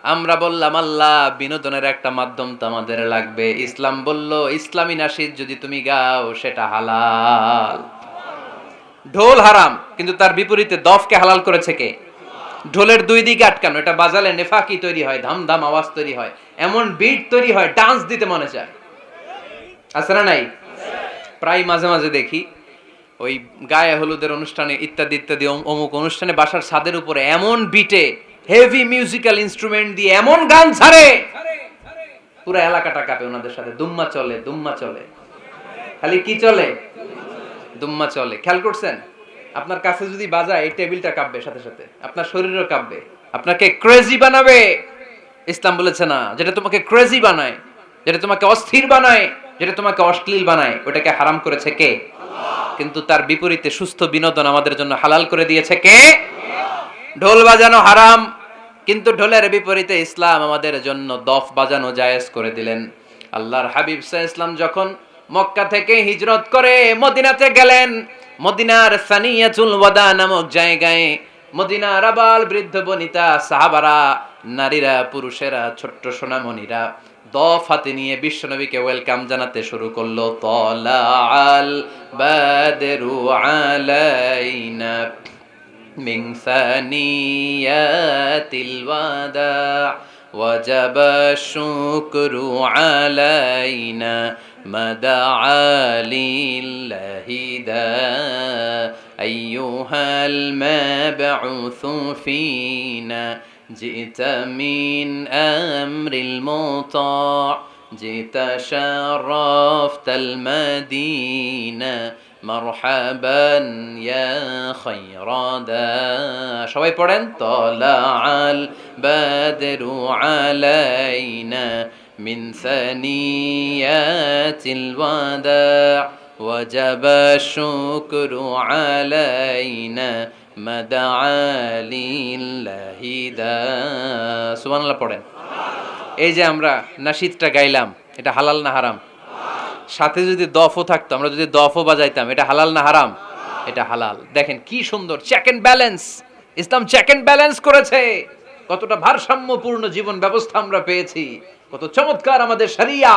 আমরা বললাম আল্লাহ, বিনোদনের একটা মাধ্যম তো আমাদের লাগবে। ইসলাম বলল ইসলামী নাশিদ যদি তুমি গাও সেটা হালাল। ঢোল হারাম, কিন্তু তার বিপরীতে দফকে হালাল করেছে কে? ঢোলের দুই দিকে আটকানো, এটা বাজালে নেফাকি তৈরি হয়, ধাম ধাম আওয়াজ তৈরি হয়, এমন বিট তৈরি হয় ডান্স দিতে মনে চায়। আছে না নাই? প্রায় মাঝে মাঝে দেখি ওই গায়ে হলুদের অনুষ্ঠানে ইত্যাদি ইত্যাদি অমুক অনুষ্ঠানে বাসার ছাদের উপরে এমন বিটে হেভি মিউজিক্যাল ইনস্ট্রুমেন্ট দিয়ে এমন গান ছাড়ে, পুরো এলাকাটা কাঁপে। ওনাদের সাথে দুম্মা চলে, দুম্মা চলে, খালি কি চলে? দুম্মা চলে। খেয়াল করছেন? আপনার কাছে যদি বাজায় এই টেবিলটা কাঁপবে, সাথে সাথে আপনার শরীরও কাঁপবে, আপনাকে ক্রেজি বানাবে। ইসলাম বলেছে না, যেটা তোমাকে ক্রেজি বানায়, যেটা তোমাকে অস্থির বানায়, যেটা তোমাকে অশ্লীল বানায়, ওটাকে হারাম করেছে কে? কিন্তু তার বিপরীতে সুস্থ বিনোদন আমাদের জন্য হালাল করে দিয়েছে কে? ঢোল বাজানো হারাম, কিন্তু ঢোলের বিপরীতে ইসলাম আমাদের জন্য দফ বাজানো জায়েজ করে দিলেন। আল্লাহর হাবিব সাল্লাল্লাহু আলাইহি ওয়াসাল্লাম যখন মক্কা থেকে হিজরত করে মদিনাতে গেলেন, মদিনার সানিয়াতুল ওয়াদা নামক জায়গায় মদিনার আবাল বৃদ্ধ বনিতা, সাহাবারা, নারীরা, পুরুষেরা, ছোট্ট সোনামণিরা দফ হাতে নিয়ে বিশ্বনবীকে ওয়েলকাম জানাতে শুরু করলো। তালাআল বাদরু আলাইনা মিন সানিয়াতিল ওয়াদা ওয়াজাবা শুকরু আলাইনা মাদআ লিল্লাহি দা আইয়ুহাল মাবউসু ফিনা জিতা মিন আমরিল মুতা' জিতা শারাফতাল মাদিনা মারহাবান ইয়া খায়রাদা। সবাই পড়েন তালাআল বাদরু আলাইনা মিন সানিয়াতিল ওয়াদা ওয়াজাবা শুকরু আলাইনা মাদাআলিল্লাহি দা। সুবহানাল্লাহ পড়েন। এই যে আমরা নাশিদটা গাইলাম, এটা হালাল না হারাম? সাথে যদি দফও থাকতো, আমরা যদি দফও বাজাইতাম, এটা হালাল না হারাম? এটা হালাল। দেখেন কি সুন্দর চেক এন্ড ব্যালেন্স, ইসলাম চেক এন্ড ব্যালেন্স করেছে। কতটা ভারসাম্যপূর্ণ জীবন ব্যবস্থা আমরা পেয়েছি, কত চমৎকার আমাদের শরিয়া।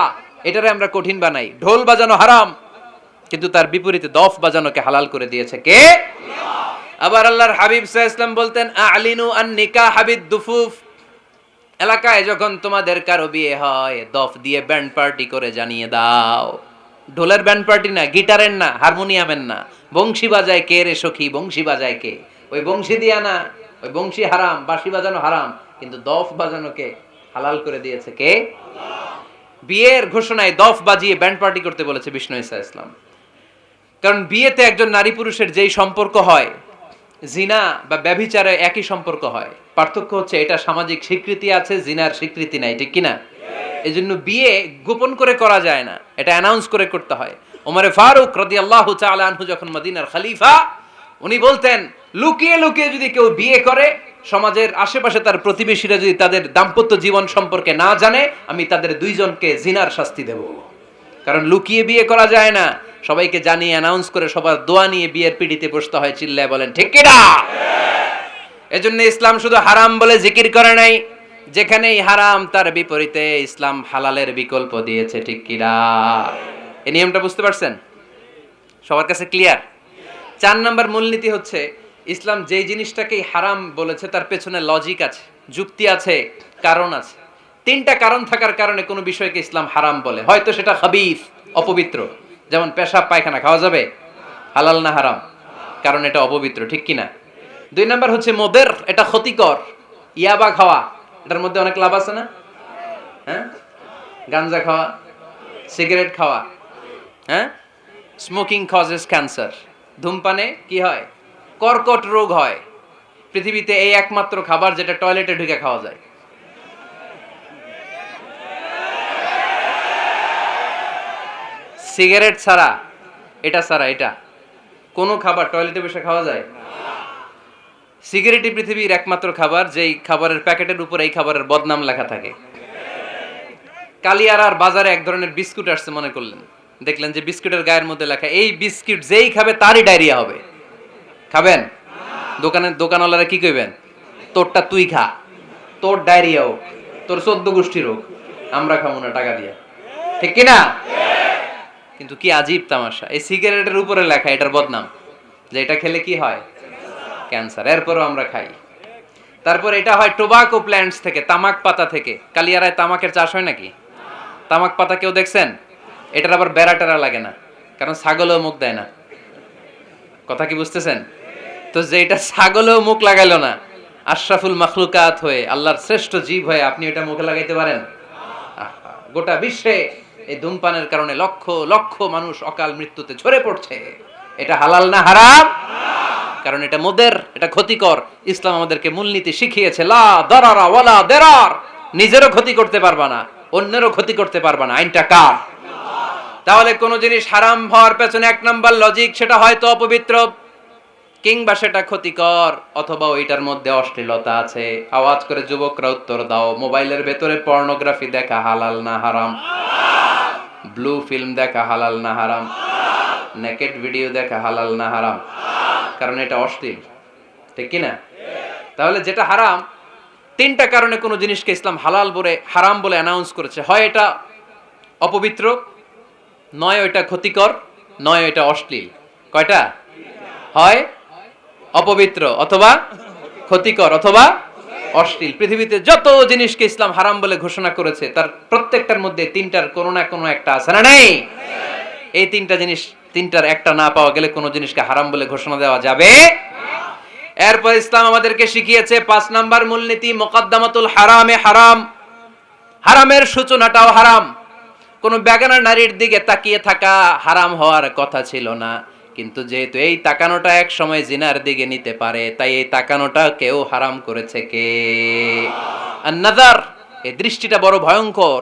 এটারে আমরা কঠিন বানাই। ঢোল বাজানো হারাম, কিন্তু তার বিপরীতে দফ বাজানোকে হালাল করে দিয়েছে কে? আবার আল্লাহর হাবিব সাল্লাল্লাহু আলাইহি ওয়াসাল্লাম বলতেন, আ'লিনু আন নিকাহ বিদ দুফুফ। এলাকায় যখন তোমাদের কারো বিয়ে হয়, দফ দিয়ে ব্যান্ড পার্টি করে জানিয়ে দাও। ঢোলের ব্যান্ড পার্টি না, গিটারের না, হারমোনিয়ামের না, বংশী বাজায় কে রে সখী, বংশী বাজায় কে? ওই বংশী দিয়া না, ওই বংশী হারাম, বাঁশি বাজানো হারাম, কিন্তু দফ বাজানোকে হালাল করে দিয়েছে কে? বিয়ের ঘোষণায় দফ বাজিয়ে ব্যান্ড পার্টি করতে বলেছে বিষ্ণু ঈসা ইসলাম। কারণ বিয়েতে একজন নারী পুরুষের যেই সম্পর্ক হয়, জিনা বা ব্যভিচারে একই সম্পর্ক হয়। পার্থক্য হচ্ছে এটা সামাজিক স্বীকৃতি আছে, জিনার স্বীকৃতি নাই, ঠিক কিনা? এই জন্য বিয়ে গোপন করে করা যায় না, এটা অ্যানাউন্স করে করতে হয়। ওমরে ফারুক রাদিয়াল্লাহু তাআলা আনহু যখন মদিনার খলিফা, উনি বলতেন লুকিয়ে লুকিয়ে যদি কেউ বিয়ে করে, সমাজের আশেপাশে তার প্রতিবেশীরা যদি তাদের দাম্পত্য জীবন সম্পর্কে না জানে, আমি তাদের দুইজনকে জিনার শাস্তি দেব। কারণ লুকিয়ে বিয়ে করা যায় না, সবাইকে জানিয়ে অ্যানাউন্স করে সবার দোয়া নিয়ে বিয়ের পিড়িতে বসতে হয়। চিল্লায় বলেন ঠিক কিনা? এজন্য ইসলাম শুধু হারাম বলে জিকির করে নাই, যেখানেই হারাম তার বিপরীতে ইসলাম হালালের বিকল্প দিয়েছে, ঠিক কিনা? এই নিয়মটা বুঝতে পারছেন? সবার কাছে ক্লিয়ার? 4 নম্বর মূলনীতি হচ্ছে, ইসলাম যেই জিনিসটাকেই হারাম বলেছে তার পেছনে লজিক আছে, যুক্তি আছে, কারণ আছে। 3টা কারণ থাকার কারণে কোনো বিষয়কে ইসলাম হারাম বলে। হয়তো সেটা খাবিস, অপবিত্র, যেমন পেশাব পায়খানা খাওয়া যাবে? হালাল না হারাম? কারণ এটা অপবিত্র, ঠিক কিনা? 2 নাম্বার হচ্ছে মোদের, এটা ক্ষতিকর। ইয়াবা খাওয়া, এটার মধ্যে অনেক লাভ আছে না? হ্যাঁ, গাঞ্জা খাওয়া, সিগারেট খাওয়া, হ্যাঁ, স্মোকিং কজেস ক্যান্সার। ধূমপানে কি হয়? কর্কট রোগ হয়। পৃথিবীতে এই একমাত্র খাবার যেটা টয়লেটে ঢুকে খাওয়া যায়। সিগারেট ছাড়া, এটা ছাড়া, এটা কোনো খাবার টয়লেটে বসে খাওয়া যায়? সিগারেটই পৃথিবীর একমাত্র খাবার যেই খাবারের প্যাকেটের উপর এই খাবারের বদনাম লেখা থাকে। কালিয়ারার বাজারে এক ধরনের বিস্কুট আসছে মনে করলেন, দেখলেন যে বিস্কুটের গায়ের মধ্যে লেখা এই বিস্কুট যেই খাবে তারই ডায়রিয়া হবে। খাবেন? দোকানওয়ালারা কি কইবেন? তোরটা তুই খা, তোর ডায়রিয়া হোক, তোর 14 গোষ্ঠী রোগ, আমরা খাবো না টাকা দিয়ে, ঠিক কিনা? কিন্তু কি আজীব তামাশা, এই সিগারেটের উপরে লেখা এটার বদনাম, যে এটা খেলে কি হয়? ক্যান্সার। এরপরও আমরা খাই। তারপর এটা হয় টোবাকো প্ল্যান্টস থেকে, তামাক পাতা থেকে। কালিয়ারায় তামাকের চাষ হয় নাকি? তামাক পাতা কেউ দেখছেন? এটার আবার বেড়া টেরা লাগে না, কারণ ছাগলও মুখ দেয় না। কথা কি বুঝতেছেন? তো যে এটা ছাগলও মুখ লাগাইলো না, আশরাফুল মাখলুকাত হয়ে, আল্লাহর শ্রেষ্ঠ জীব হয়ে আপনি এটা মুখে লাগাইতে পারেন? গোটা বিশ্বে এই ধূমপানের কারণে লক্ষ লক্ষ মানুষ অকাল মৃত্যুতে ঝরে পড়ছে। এটা হালাল না হারাম? কারণ এটা মোদের, এটা ক্ষতিকর। ইসলাম আমাদেরকে মূলনীতি শিখিয়েছে, লা দারারা ওয়ালা দিরার। নিজেরও ক্ষতি করতে পারবা না, অন্যেরও ক্ষতি করতে পারবা না। আইনটা কার? তাহলে কোন জিনিস হারাম হওয়ার পেছনে 1 নাম্বার লজিক, সেটা হয়তো অপবিত্র, কিংবা সেটা ক্ষতিকর, অথবা ওইটার মধ্যে অশ্লীলতা আছে। আওয়াজ করে যুবকরা উত্তর দাও, মোবাইলের ভেতরে পর্নোগ্রাফি দেখা হালাল না হারাম? ব্লু ফিল্ম দেখা হালাল না হারাম? নেকেড ভিডিও দেখা হালাল না হারাম? কারণ এটা অশ্লীল, ঠিক কিনা? তাহলে যেটা হারাম, 3টা কারণে কোন জিনিসকে ইসলাম হালাল বলে হারাম বলে অ্যানাউন্স করেছে। হয় এটা অপবিত্র, নয় ওইটা ক্ষতিকর, নয় ওইটা অশ্লীল। কয়টা? হয় অপবিত্র, অথবা ক্ষতিকর, অথবা অশ্লীল। পৃথিবীতে যত জিনিসকে ইসলাম হারাম বলে ঘোষণা করেছে তার প্রত্যেকটার মধ্যে 3টার কোনো না কোনো একটা আছে না নেই? এই 3টা জিনিস, 3টার একটা না পাওয়া গেলে কোনো জিনিসকে হারাম বলে ঘোষণা দেওয়া যাবে না। এরপর ইসলাম আমাদেরকে শিখিয়েছে 5 নাম্বার মূলনীতি, মুকদ্দামাতুল হারামে হারাম। হারামের সূচনাটাও হারাম। কোন বেগানা নারীর দিকে তাকিয়ে থাকা হারাম হওয়ার কথা ছিল না, কিন্তু যেহেতু এই তাকানোটা এক সময় জিনার দিকে নিতে পারে, তাই এই তাকানোটা কেউ হারাম করেছে কে? আন-নাযার, এই দৃষ্টিটা বড় ভয়ঙ্কর।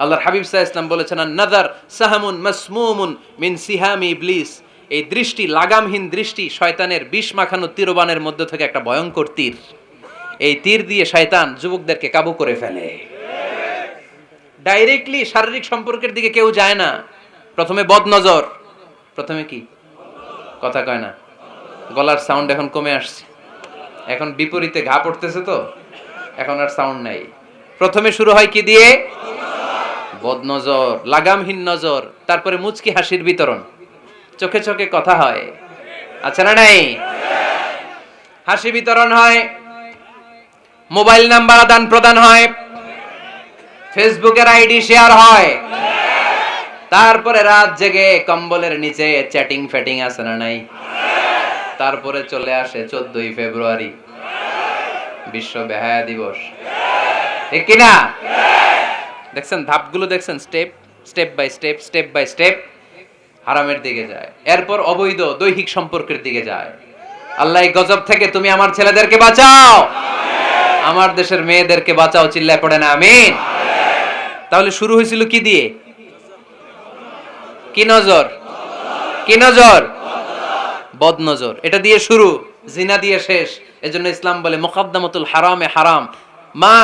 আল্লাহর হাবিব সাল্লাল্লাহু আলাইহি ওয়াসাল্লাম বলেছেন, নাযার সাহামুন মাসমুমুন মিন সিহামি ইবলিস। এই দৃষ্টি, লাগামহীন দৃষ্টি শয়তানের বিষ মাখানো তীরবানের মধ্য থেকে একটা ভয়ঙ্কর তীর। এই তীর দিয়ে শয়তান যুবকদেরকে কাবু করে ফেলে। ডাইরেক্টলি শারীরিক সম্পর্কের দিকে কেউ যায় না। প্রথমে বদনজর, প্রথমে কি কথা কয় না, গলার সাউন্ড এখন কমে আসছে, এখন বিপরীতে ঘা পড়তেছে, তো এখন আর সাউন্ড নাই। প্রথমে শুরু হয় কি দিয়ে? বদনজর, লাগামহীন নজর। তারপরে মুচকি হাসির বিতরণ, চোখে চোখে কথা হয়, আচ্ছা না নাই? হাসি বিতরণ হয়, মোবাইল নাম্বার আদান প্রদান হয়, ফেসবুকের আইডি শেয়ার হয়, তারপরে রাত জেগে কম্বলের নিচে চ্যাটিং ফ্যাটিং আছে না নাই? তারপরে চলে আসে 14ই ফেব্রুয়ারি, বিশ্ব বেহায়া দিবস, ঠিক কিনা? দেখছেন ধাপগুলো, দেখছেন step step by step, step by step হারামের দিকে যায়। এরপর অবৈধ দৈহিক সম্পর্কের দিকে যায়। আল্লাহ এই গজব থেকে তুমি আমার ছেলেদেরকে বাঁচাও, আমার দেশের মেয়েদেরকে বাঁচাও, চিল্লায় পড়ে না আমিন। তাহলে শুরু হয়েছিল কি দিয়ে? কি নজর? কি নজর? বদনজর। এটা দিয়ে শুরু, জিনা দিয়ে শেষ। এজন্য ইসলাম বলে মুকাদ্দামাতুল হারামে হারাম, মা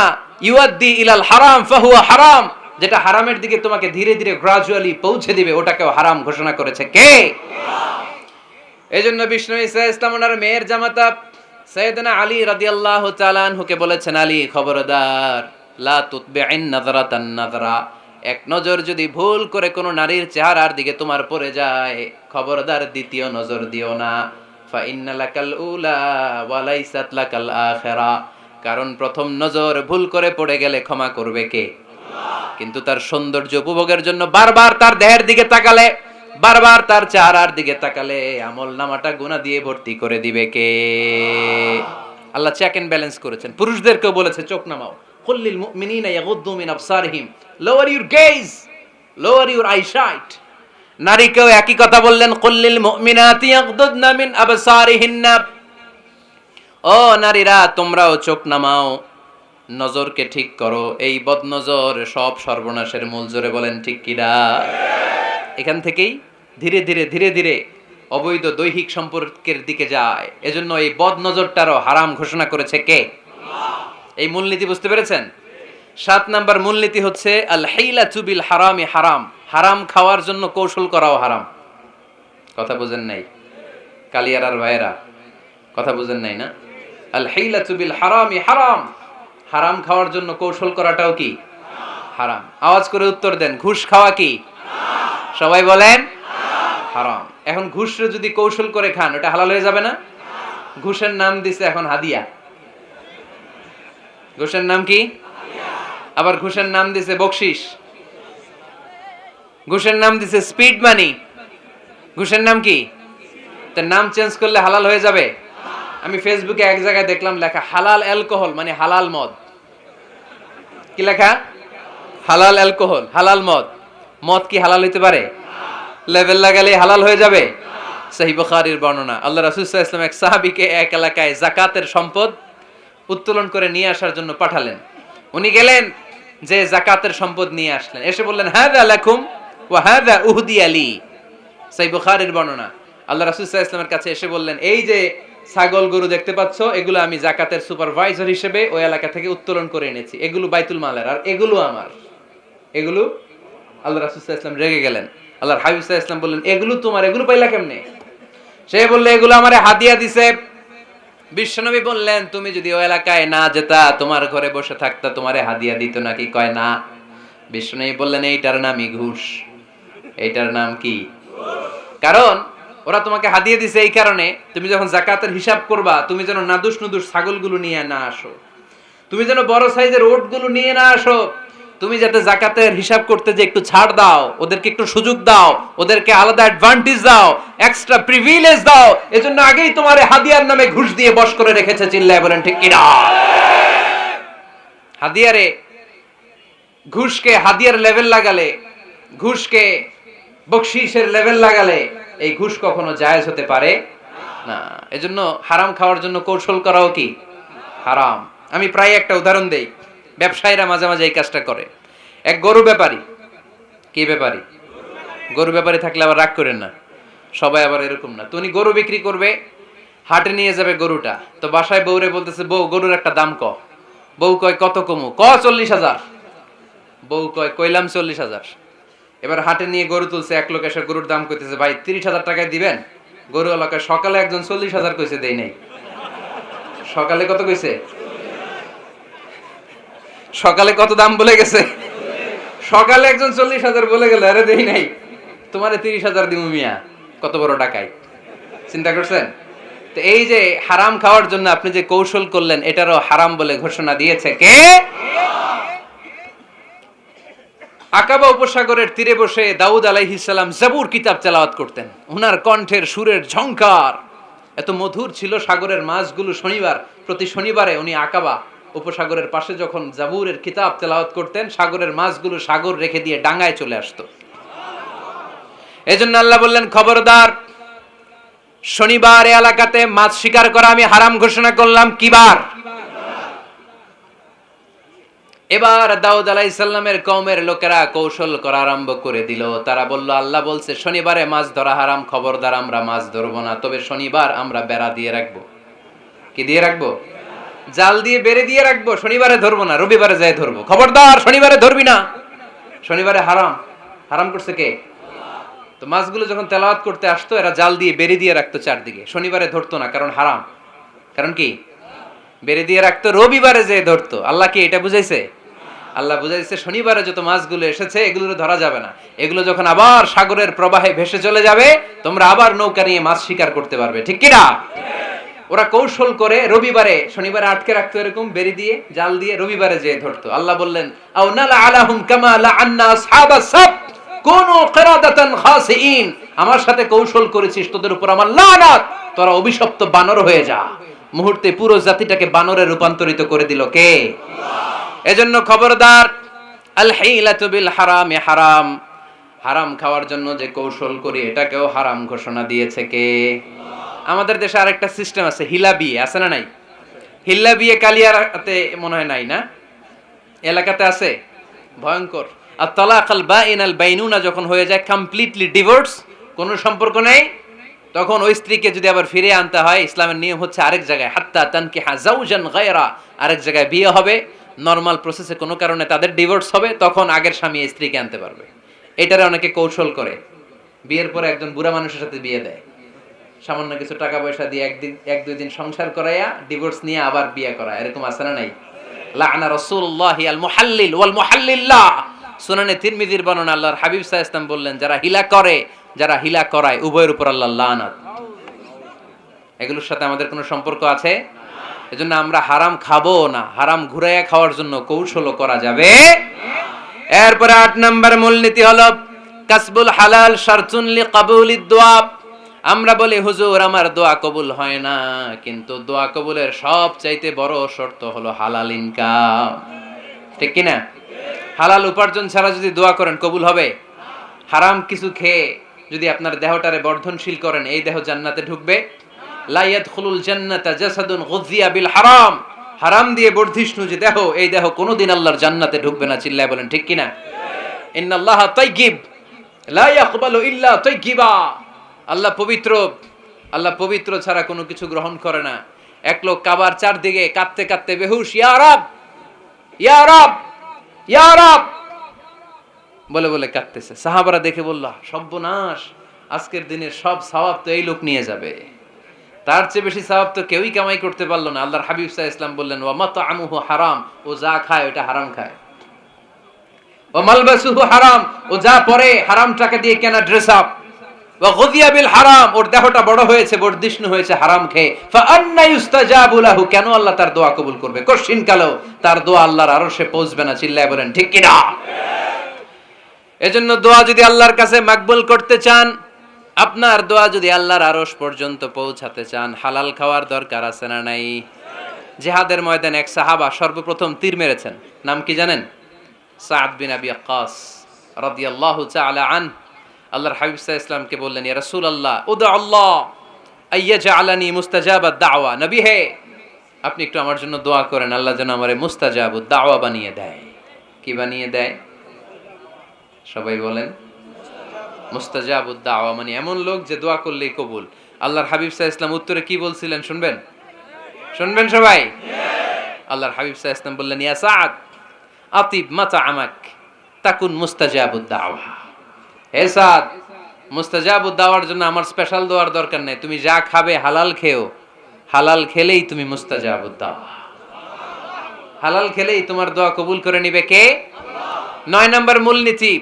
ইউআদ্দি ইলাল হারাম ফাহুয়া হারাম। যেটা হারামের দিকে তোমাকে ধীরে ধীরে গ্রাজুয়ালি পৌঁছে দিবে, ওটাকেও হারাম ঘোষণা করেছে কে? এজন্য বিষ্ণু ঈসা ইসলাম ওনার মেয়ের জামাতা সাইয়েদনা আলী রাদিয়াল্লাহু তাআলা আনহুকে বলেছেন, আলী খবরদার, লা তুতবি'ইন নাযরাতান নাযরা। এক নজর যদি ভুল করে কোনো নারীর চেহারার দিকে তোমার পড়ে যায়, খবরদার দ্বিতীয় নজর দিও না। ফা ইন্না লাকাল উলা ওয়া লাইসাত লাকাল আখিরা। কারণ প্রথম নজর ভুল করে পড়ে গেলে ক্ষমা করবে কে? কিন্তু তার সৌন্দর্য উপভোগের জন্য বারবার তার দেহের দিকে তাকালে, বারবার তার চেহারার দিকে তাকালে আমল নামাটা গুনাহ দিয়ে ভর্তি করে দিবে কে? আল্লাহ চেক এন্ড ব্যালেন্স করেছেন। পুরুষদেরকেও বলেছে চোখ নামাও, কুল্লিল মুমিনিনা ইয়াগুদ্দু মিন আবসারিহিম, lower your gaze, lower your eyesight. নারীকেও একই কথা বললেন, কুল্লিল মুমিনাতি ইয়াগুদ্দুনা মিন আবসারিহিন্না। ও নারীরা, তোমরাও চোখ নামাও, নজরকে ঠিক করো। এই বদনজর সব সর্বনাশের মূল। জোরে বলেন ঠিক কিনা? এখান থেকেই ধীরে ধীরে ধীরে ধীরে অবৈধ দৈহিক সম্পর্কের দিকে যায়। এজন্য এই বদনজরটারও হারাম ঘোষণা করেছে কে? এই মূলনীতি বুঝতে পেরেছেন? 7 নাম্বার মূলনীতি হচ্ছে আল হাইলাতু বিল হারামি হারাম। হারাম খাওয়ার জন্য কৌশল করাও হারাম। কথা বুঝেন নাই কালিয়ারার ভাইয়েরা? কথা বুঝেন নাই না? আল হাইলাতু বিল হারামি হারাম। হারাম খাওয়ার জন্য কৌশল করাটাও কি হারাম? আওয়াজ করে উত্তর দেন, ঘুষ খাওয়া কি সবাই বলেন হারাম। এখন ঘুষরে যদি কৌশল করে খান, ওটা হালাল হয়ে যাবে না? ঘুষের নাম দিছে এখন হাদিয়া। ঘুষের নাম কি? আবার ঘুষের নাম দিছে বকশিস, ঘুষের নাম দিছে স্পিড মানি। ঘুষের নাম কি? তার নাম চেঞ্জ করলে হালাল হয়ে যাবে? আমি ফেসবুকে এক জায়গায় দেখলাম লেখা হালাল অ্যালকোহল, মানে হালাল মদ। কি লেখা? হালাল অ্যালকোহল, হালাল মদ। মদ কি হালাল হইতে পারে? লেভেল লাগালে হালাল হয়ে যাবে? সহিহ বুখারীর বর্ণনা, আল্লাহ রাসূল সাল্লাল্লাহু আলাইহি ওয়াসাল্লাম এক সাহাবীকে এক এলাকায় যাকাতের সম্পদ উত্তোলন করে নিয়ে আসার জন্য পাঠালেন। উনি গেলেন, যে যাকাতের সম্পদ নিয়ে আসলেন, এসে বললেন হাযা লাকুম ওয়া হাযা উহদিয়া লি। সহিহ বুখারীর বর্ণনা, আল্লাহ রাসূল সাল্লাল্লাহু আলাইহি ওয়াসাল্লামের কাছে এসে বললেন, এই যে ছাগল গরু দেখতে পাচ্ছ, এগুলো আমি যাকাতের সুপারভাইজার হিসেবে ওই এলাকা থেকে উত্তোলন করে এনেছি, এগুলো বাইতুল মালের, আর এগুলো আমার। এগুলো আল্লাহ রাসূল সাল্লাল্লাহু আলাইহি ওয়াসাল্লাম রেগে গেলেন। আল্লাহর হাবিব সাল্লাল্লাহু আলাইহি ওয়াসাল্লাম বললেন, এগুলো তোমার, এগুলো পাইলা কেমনে? সে বলল, এগুলো আমারে হাদিয়া দিছে। বিশ্বনবী বললেন, তুমি যদি ওই এলাকায় না যেতা, তোমার ঘরে বসে থাকতা, তোমারে হাদিয়া দিত নাকি? কয় না। বিশ্বনবী বললেন, এইটার নামই ঘুষ। এইটার নাম কি? কারণ ওরা তোমাকে হাদিয়া দিছে এই কারণে, তুমি যখন যাকাতের হিসাব করবা, তুমি যেন নাদুস নুদুস ছাগলগুলো নিয়ে না আসো, তুমি যেন বড় সাইজের ওটগুলো নিয়ে না আসো, তুমি যাতে যাকাতের হিসাব করতে যে একটু ছাড় দাও, ওদেরকে একটু সুযোগ দাও, ওদেরকে আলাদা অ্যাডভান্টেজ দাও, এক্সট্রা প্রিভিলেজ দাও, এজন্য আগেই তোমারে হাদিয়ার নামে ঘুষ দিয়ে বশ করে রেখেছে। চিল্লায় বলেন ঠিক কিনা? হাদিয়ারে, ঘুষকে হাদিয়ার লেভেল লাগালে, ঘুষকে বকশিশের লেভেল লাগালে এই ঘুষ কখনো জায়েজ হতে পারে না। এজন্য হারাম খাওয়ার জন্য কৌশল করাও কি হারাম। আমি প্রায় একটা উদাহরণ দেই, ব্যবসায়ীরা মাঝে মাঝে এই কাজটা করে। এক গরু ব্যাপারী। কি ব্যাপারী? গরু ব্যাপারী থাকলে আবার রাগ করেন না, সবাই আবার এরকম না। তো উনি গরু বিক্রি করবে, হাটে নিয়ে যাবে গরুটা। তো বাসায় বউরে বলতেছে, বউ গরুর একটা দাম ক। বউ কয় কত কমু? 40,000। বউ কয় কইলাম 40,000। এবার হাটে নিয়ে গরু তুলছে, এক লোক এসে গরুর দাম কইতেছে, ভাই 30,000 টাকায় দিবেন? গরু এলাকায় সকালে একজন 40,000 কইছে, দেই নাই। সকালে কত কইছে? সকালে কত দাম বলে গেছে? সকালে একজন 40,000 বলে গেল, আরে দেই নাই, তোমারে 30,000 দিমু মিয়া। কত বড় টাকাই, চিন্তা করছেন? তো এই যে হারাম খাওয়ার জন্য আপনি যে কৌশল করলেন, এটারও হারাম বলে ঘোষণা দিয়েছে কে? আকাবা উপসাগরের তীরে বসে দাউদ আলাইহিস সালাম জাবুর কিতাব তেলাওয়াত করতেন। ওনার কণ্ঠের সুরের ঝংকার এত মধুর ছিল, সাগরের মাছগুলো প্রতি শনিবারে উনি আকাবা উপসাগরের পাশে যখন জাবুরের কিতাব তেলাওয়াত করতেন, সাগরের মাছগুলো সাগর রেখে দিয়ে ডাঙায় চলে আসতো। এজন্য আল্লাহ বললেন, খবরদার, শনিবার এলাকাতে মাছ শিকার করা আমি হারাম ঘোষণা করলাম। কি বার? এবার দাউদ আলাইহিস সালামের কওমের লোকেরা কৌশল করা আরম্ভ করে দিল। তারা বলল, আল্লাহ বলছে শনিবারে মাছ ধরা হারাম, খবরদার আমরা মাছ ধরবো না, তবে শনিবার আমরা বেড়া দিয়ে রাখবো। কি দিয়ে রাখবো? জাল দিয়ে বেড়ে দিয়ে রাখবো। শনিবারে ধরবো না, রবিবারে যাই ধরবো। খবরদার, শনিবারে ধরবি না, শনিবারে হারাম। হারাম করছে কে? তো মাছগুলো যখন তেলাওয়াত করতে আসতো, এরা জাল দিয়ে বেড়ে দিয়ে রাখতো চারদিকে, শনিবারে ধরতো না, কারণ হারাম। কারণ কি? বেড়ে দিয়ে রাখতো, রবিবারে যে ধরতো। আল্লাহ কি এটা বুঝাইছে? আল্লাহ বুঝাইছে শনিবারে যত মাছগুলো এসেছে এগুলো ধরা যাবে না, এগুলো যখন আবার সাগরের প্রবাহে ভেসে চলে যাবে, তোমরা আবার নৌকা নিয়ে মাছ শিকার করতে পারবে। ঠিক কি না? ওরা কৌশল করে রবিবারে, শনিবারে আটকে রাখতো এরকম বেড়ে দিয়ে, জাল দিয়ে, রবিবারে যে ধরতো। আল্লাহ বললেন, আও নালা আলাহুম কামা লাআন্না আসহাবাস সাবত কুনু কিরাদাতান খাসিইন। আমার সাথে কৌশল করেছিস, তোদের উপর আমার লানাত, তোরা অভিশপ্ত বানর হয়ে যা। মুহূর্তে পুরো জাতিটাকে বানরে রূপান্তরিত করে দিল কে? এজন্য খবরদার, আল হিলাতু বিল হারামি হারাম। হারাম খাওয়ার জন্য যে কৌশল করি, এটাকেও হারাম ঘোষণা দিয়েছে কে? আমাদের দেশে আরেকটা সিস্টেম আছে, হিলা বিয়ে আছে না নাই? হিল্লা বিয়ে কালিয়াতে মনে হয় নাই না? এলাকাতে আছে? ভয়ঙ্কর। আর তালাক আল বাইন আল বাইনুনা যখন হয়ে যায়, কমপ্লিটলি ডিভোর্স, কোনো সম্পর্ক নেই, তখন ওই স্ত্রীকে যদি আবার ফিরে আনতে হয়, ইসলামের নিয়ম হচ্ছে আরেক জায়গায়, হাত্তা তানকিহা যাওজান গায়রা, আরেক জায়গায় বিয়ে হবে, নরমাল প্রসেসে কোনো কারণে তাদের ডিভোর্স হবে, তখন আগের স্বামী স্ত্রীকে আনতে পারবে। এটারে অনেকে কৌশল করে, বিয়ের পরে একজন বুড়া মানুষের সাথে বিয়ে দেয়, সামান্য কিছু টাকা পয়সা দিয়ে এক দুই দিন সংসার করাইয়া ডিভোর্স নিয়ে আবার বিয়ে করা, এরকম আছে না নাই? লাআনা রাসূলুল্লাহি আল মুহাল্লিল ওয়াল মুহাল্লিল্লাহ। সুনানে তিরমিজির বর্ণনা, আল্লাহর হাবিব সাল্লাল্লাহু আলাইহি ওয়াসাল্লাম বললেন, যারা হিলা করে, যারা হিলা করায়, উভয়ের উপর আল্লাহর লানাত। এগুলোর সাথে আমাদের কোনো সম্পর্ক আছে? এজন্য আমরা হারাম খাবো না, হারাম ঘুরাইয়া খাওয়ার জন্য কৌশলও করা যাবে। এরপরে 8 নম্বর মূলনীতি হলো কাসবুল হালাল শারতুন লিকাবুলিদ দুআ। আমরা বলি, হুজুর আমার দোয়া কবুল হয় না, কিন্তু দোয়া কবুলের সবচাইতে বড় শর্ত হলো হালাল ইনকাম। ঠিক কি না? হালাল উপার্জন ছাড়া যদি দোয়া করেন, কবুল হবে? হারাম কিছু খেয়ে যদি আপনার দেহটারে বর্ধনশীল করেন, এই দেহ জান্নাতে ঢুকবে? লা ইয়াদখুলুল জান্নাতা জাসাদুন গুযিয়া বিল হারাম। হারাম দিয়ে বর্ধিষ্ণু যে দেহ, এই দেহ কোনোদিন আল্লাহর জান্নাতে ঢুকবে না। চিল্লায় বলেন ঠিক কি না? ইন্নাল্লাহা তাইয়্যিব লা ইয়াকবালু ইল্লা তাইয়্যিবা। আল্লাহ পবিত্র, আল্লাহ পবিত্র ছাড়া কোনো কিছু গ্রহণ করে না। এক লোক কাবার চারদিকে কাঁদতে কাঁদতে বেহুশ, ইয়া রাব, ইয়া রাব, ইয়া রাব বলে বলে কাঁদতেছে। সাহাবারা দেখে বলল, সর্বনাশ, আজকের দিনের সব সওয়াব তো এই লোক নিয়ে যাবে, তার চেয়ে বেশি সওয়াব তো কেউই কামাই করতে পারলো না। আল্লাহর হাবিব সাল্লাল্লাহু আলাইহি ওয়াসাল্লাম বললেন, ওয়া মাতআমুহু হারাম, ও যা খায় ওটা হারাম খায়। ওয়া মালবাসুহু হারাম, ও যা পরে হারাম টাকা দিয়ে কেনা ড্রেস আপ। ওয়া গুযিয়া বিল হারাম, ওর দেহটা বড় হয়েছে, বর্ধিষ্ণু হয়েছে হারাম খেয়ে। ফা আন্না ইউস্তাজাবু লাহু, কেন আল্লাহ তার দোয়া কবুল করবে? কঠিন কালেও তার দোয়া আল্লাহর আরশে পৌঁছবে না। চিল্লায় বলেন ঠিক কি না? এজন্য দোয়া যদি আল্লাহর কাছে মাকবুল করতে চান, আপনার দোয়া যদি আল্লাহর আরশ পর্যন্ত পৌঁছাতে চান, হালাল খাওয়ার দরকার আছে না নাই? জিহাদের ময়দানে এক সাহাবা সর্বপ্রথম তীর মেরেছেন, নাম কি জানেন? সাদ বিন আবি ওয়াক্কাস রাদিয়াল্লাহু তাআলা আনহু। আল্লাহর হাবিব সাল্লাল্লাহু আলাইহি ওয়াসাল্লামকে বললেন, ইয়া রাসূলুল্লাহ, উদা আল্লাহ আইয়াজআলানি মুস্তাজাবাদ দাওয়া। নবী হে, আপনি একটু আমার জন্য দোয়া করেন, আল্লাহ যেন আমারে মুস্তাজাবুদ দাওয়া বানিয়ে দেয়। কি বানিয়ে দেয়? সবাই বলেন মুস্তাজাবুদ দাওয়া, মানে এমন লোক যে দোয়া করলেই কবুল। আল্লাহর হাবিব সাল্লাল্লাহু আলাইহি ওয়াসাল্লাম উত্তরে কি বলছিলেন শুনবেন? শুনবেন সবাই? আল্লাহর হাবিব সাল্লাল্লাহু আলাইহি ওয়াসাল্লাম বললেন, ইয়া সাআদ আতিব মাতাআমাক তাকুন মুস্তাজাবুদ দাওয়া। হে সাদ, মুস্তাজাবুদ দাওয়ার জন্য আমার স্পেশাল দোয়ার দরকার নেই, তুমি যা খাবে হালাল খেও, হালাল খেলেই তুমি মুস্তাজাবুদ দাওয়া। হালাল খেলেই তোমার দোয়া কবুল করে নিবে কে? 9 নম্বর মূলনীতি,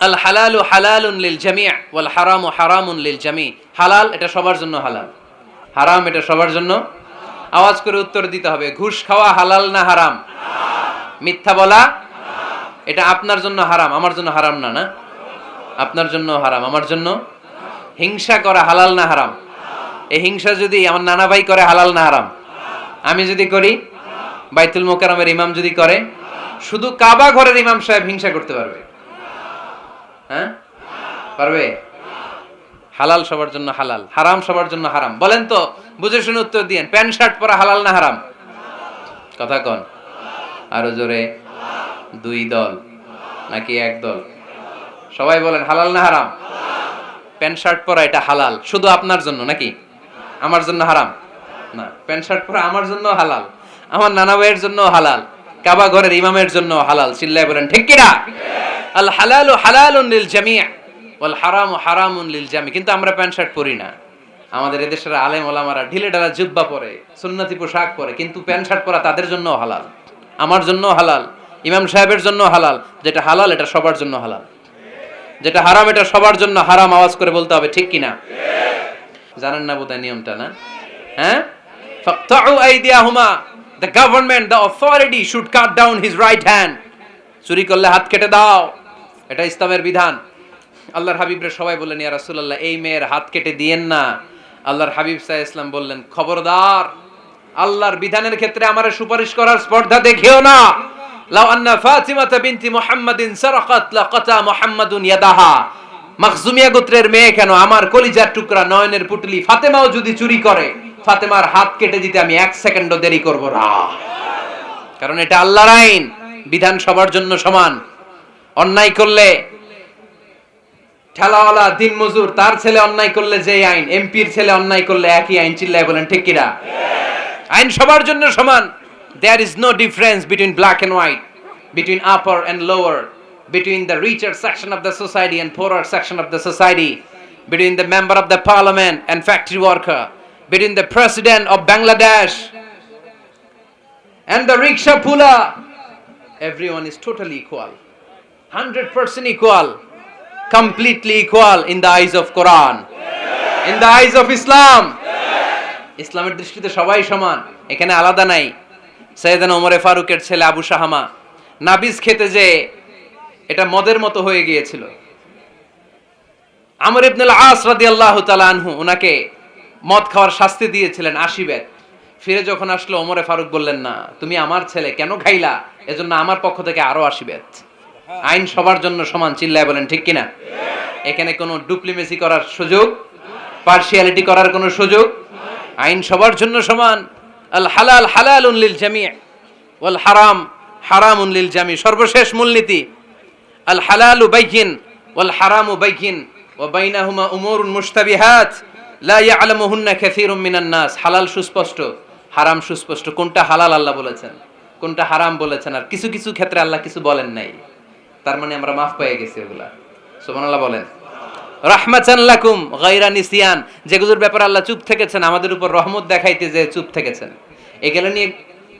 আল হালালু হালালুন লিল জামি' ওয়াল হারামু হারামুন লিল জামি'। হালাল এটা সবার জন্য হালাল, হারাম এটা সবার জন্য। আওয়াজ করে উত্তর দিতে হবে, ঘুষ খাওয়া হালাল না হারাম? মিথ্যা বলা এটা আপনার জন্য হারাম, আমার জন্য হারাম না? না, আপনার জন্য হারাম, আমার জন্য। হিংসা করা হালাল না হারাম? এই হিংসা যদি আমার নানা ভাই করে হালাল না হারাম? আমি যদি করি, বাইতুল মোকাররমের ইমাম যদি করে, শুধু কাবা ঘরের ইমাম সাহেব হিংসা করতে পারবে? হ্যাঁ পারবে? হালাল সবার জন্য হালাল, হারাম সবার জন্য হারাম। বলেন তো, বুঝে শুনে উত্তর দিয়েন, প্যান্ট শার্ট পরা হালাল না হারাম? কথা কন আরো জোরে। 2 দল নাকি 1 দল? সবাই বলেন হালাল না হারাম? প্যান্ট শার্ট পরা এটা হালাল শুধু আপনার জন্য নাকি? আমার জন্য হারাম না। প্যান্ট শার্ট পরা আমার জন্য হালাল, আমার নানা ভাইয়ের জন্য হালাল, কাবা ঘরের ইমামের জন্য হালাল। চিল্লায় বলেন ঠিক কিনা? আল হালালু হালালুন লিল জামি' ওয়াল হারামু হারামুন লিল জামি'। কিন্তু আমরা প্যান্ট শার্ট পরি না। আমাদের এদেশের আলেম ওলামারা ঢিলে ঢালা জুব্বা পরে, সুন্নতি পোশাক পরে, কিন্তু প্যান্ট শার্ট পরা তাদের জন্য হালাল, আমার জন্য হালাল, ইমাম সাহেবের জন্য হালাল। যেটা হালাল এটা সবার জন্য হালাল, যেটা হারাম এটা সবার জন্য হারাম। আওয়াজ করে বলতে হবে ঠিক কিনা? জানেন না বোধহয় নিয়মটা, না? হ্যাঁ, ফাকতাউ আইদিয়াহুমা, the government, the authority should cut down his right hand. চুরি করলে হাত কেটে দাও, এটা ইসলামের বিধান। আল্লাহর হাবিবরে সবাই বললেন, ইয়া রাসূলুল্লাহ এই মেয়ের হাত কেটে দিয়েন না। আল্লাহর হাবিব সাল্লাল্লাহু আলাইহি ওয়াসাল্লাম বললেন, খবরদার, আল্লাহর বিধানের ক্ষেত্রে আমারে সুপারিশ করার স্পর্ধা দেখিও না। লাউ আন্না ফাতিমাতা বিনতি মুহাম্মাদিন সারাকাত লাকাতা মুহাম্মাদুন ইয়াদাহা। মাখজুমিয়া গোত্রের মেয়ে কেন, আমার কলিজার টুকরা নয়নের পুটলি ফাতেমাও যদি চুরি করে, ফাতেমার হাত কেটে দিতে আমি 1 সেকেন্ডও দেরি করব না। কারণ এটা আল্লাহর আইন, বিধান সবার জন্য সমান। অন্যায় করলে ঠেলাওয়ালা দিনমজুর তার ছেলে অন্যায় করলে যে আইন, এমপির ছেলে অন্যায় করলে একই আইন। চিল্লায় বলেন ঠিক কিনা? আইন সবার জন্য সমান। There is no difference between black and white, between upper and lower, between the richer section of the society and poorer section of the society, between the member of the parliament and factory worker, between the president of Bangladesh and the rickshaw puller. Everyone is totally equal, 100% equal, completely equal in the eyes of Quran, in the eyes of Islam. ইসলামের দৃষ্টিতে সবাই সমান, এখানে আলাদা নাই। সাইয়েদনা ওমরে ফারুকের ছেলে আবু শাহামা নাবিজ খেতে যে এটা মদের মতো হয়ে গিয়েছিল। আমর ইবনে আল আস রাদিয়াল্লাহু তাআলা আনহু ওনাকে মদ খাওয়ার শাস্তি দিয়েছিলেন 80 বেত। ফিরে যখন আসলো, ওমরে ফারুক বললেন, না, তুমি আমার ছেলে কেন খাইলা, এজন্য আমার পক্ষ থেকে আরো 80 বেত। আইন সবার জন্য সমান। চিল্লায় বলেন ঠিক কিনা? এখানে কোনো ডুপ্লিমেসি করার সুযোগ, পার্সিয়ালিটি করার কোনো সুযোগ, আইন সবার জন্য সমান। আল হালাল হালালুন লিল জামি' ওয়াল হারাম হারামুন লিল জামি'। সর্বশেষ মূলনীতি, আল হালালু বাইয়িন ওয়াল হারামু বাইয়িন ওয়া বাইনাহুমা উমুরুন মুশতাবিহাত লা ইয়ালামুহুন্না কাসীরুম মিনান নাস। হালাল সুস্পষ্ট, হারাম সুস্পষ্ট। কোনটা হালাল আল্লাহ বলেছেন, কোনটা হারাম বলেছেন, আর কিছু কিছু ক্ষেত্রে আল্লাহ কিছু বলেন নাই। তার মানে আমরা মাফ পেয়ে গেছি ওগুলা। সুবহানাল্লাহ বলেন। রাহমাতান লাকুম গায়রা নিসিয়ান, যেগুলোর ব্যাপারে আল্লাহ চুপ থেকেছেন, আমাদের উপর রহমত দেখাইতে যে চুপ থেকেছেন। এগুলো নিয়ে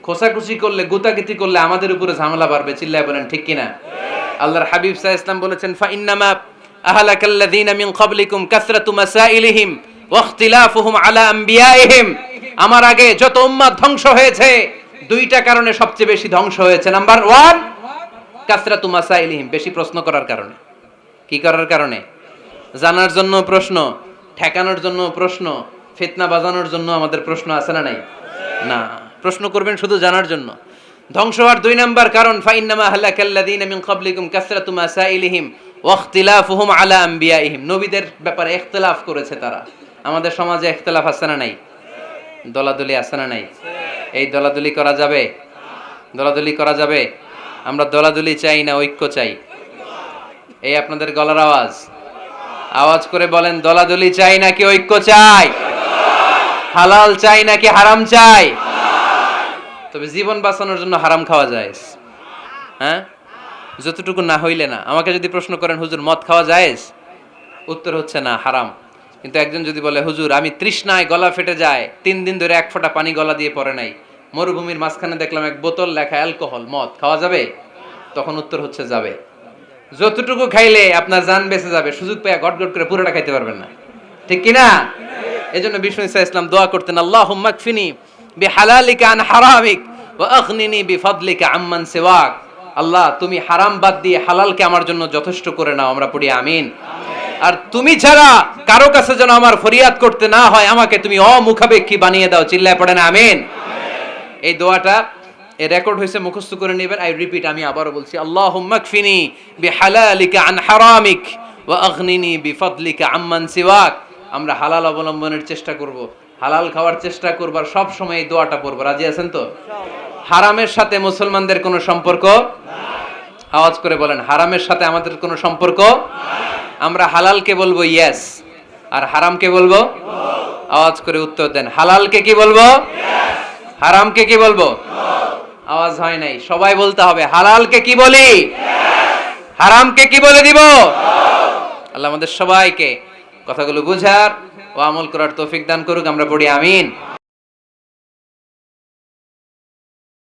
খোসাখুশি করলে, গুতাগুতি করলে আমাদের উপরে ঝামেলা বাড়বে। চিল্লায় বলেন ঠিক কিনা? আল্লাহর হাবিব সাল্লাল্লাহু আলাইহি ওয়াসাল্লাম বলেছেন, ফা ইন্নামা আহলাকাল্লাযীনা মিন ক্বাবলিকুম কাসরাতু মাসাইলিহিম ওয়া ইখতিলাফুহুম আলা আমবিয়াইহিম। আমার আগে যত উম্মাত ধ্বংস হয়েছে, 2টা কারণে সবচেয়ে বেশি ধ্বংস হয়েছে। নাম্বার 1, কাসরাতু মাসাইলিহিম, বেশি প্রশ্ন করার কারণে। কি করার কারণে? জানার জন্য প্রশ্ন, ঠেকানোর জন্য প্রশ্ন, ফিতনা বাজানোর জন্য আমাদের প্রশ্ন আছে না নাই? না, প্রশ্ন করবেন শুধু জানার জন্য। ধ্বংস হওয়ার 2 নাম্বার কারণ, ফাইন্নামা আহলাকাল্লাযীনা মিন ক্বাবলিকুম কাসরাতু মাসাইলিহিম ওয়া ইখতিলাফুহুম আলা আমবিয়াইহিম। নবীদের ব্যাপারে ইখতিলাফ করেছে তারা। আমাদের সমাজে ইখতিলাফ আছে না নাই? দলাদলি আছে না নাই? এই দলাদলি করা যাবে? দলাদলি করা যাবে? আমরা দলাদলি চাই না ঐক্য চাই? এই আপনাদের গলার আওয়াজ। আওয়াজ করে বলেন, দলাদলি চাই নাকি ঐক্য চাই? হালাল চাই নাকি হারাম চাই? তবে জীবন বাঁচানোর জন্য হারাম খাওয়া যায়, হ্যাঁ, যতটুকু না হইলে না। আমাকে যদি প্রশ্ন করেন, হুজুর মদ খাওয়া যায়? উত্তর হচ্ছে না, হারাম। কিন্তু একজন যদি বলে, হুজুর আমি তৃষ্ণায় গলা ফেটে যায়, 3 দিন ধরে এক ফোঁটা পানি গলা দিয়ে পড়ে নাই, মরুভূমির মাঝখানে দেখলাম এক বোতল লেখা অ্যালকোহল, মদ খাওয়া যাবে? তখন উত্তর হচ্ছে যাবে। যতটুকু খাইলে আপনার জান বেঁচে যাবে, সুযোগ পেয়ে গটগট করে পুরোটা খাইতে পারবেন না, ঠিক কি না? এজন্য বিষ্ণু ইসা ইসলাম দোয়া করতেন, আল্লাহুম্মা কফিনি বিহালালিকা আন হারামিক ওয়া আগনিনি বিফাদলিকা আম্মান সিওয়াক। আল্লাহ, তুমি হারাম বাদ দিয়ে হালালকে আমার জন্য যথেষ্ট করে নাও। আমরা পড়ি আমিন। আর তুমি ছাড়া কারো কাছে যেন আমার ফরিয়াদ করতে না হয়, আমাকে তুমি অমুখাপেক্ষী বানিয়ে দাও। চিল্লায় পড়েন আমিন। এই দোয়াটা এই রেকর্ড হয়েছে, মুখস্থ করে নেবেন। আই রিপিট, আমি আবারও বলছি, আল্লাহুম্মা কফিনি বিহালালিকা আন হারামিক ওয়া আগনিনি বিফাদলিকা আম্মান সিওয়াক। আমরা হালাল অবলম্বনের চেষ্টা করব, হালাল খাওয়ার চেষ্টা করব, আর সব সময় এই দোয়াটা পড়ব। রাজি আছেন তো? হারামের সাথে মুসলমানদের কোনো সম্পর্ক? আওয়াজ করে বলেন, হারামের সাথে আমাদের কোনো সম্পর্ক? আমরা হালালকে বলবো ইয়েস, আর হারামকে বলবো? আওয়াজ করে উত্তর দেন, হালালকে কি বলবো? হারামকে কি বলবো? আওয়াজ হয় নাই, সবাই বলতে হবে, হালালকে কি বলি, হারামকে কি বলে দিব? আল্লাহ আমাদের সবাইকে কথাগুলো বুঝার ও আমল করার তৌফিক দান করুক। আমরা পড়ি আমিন।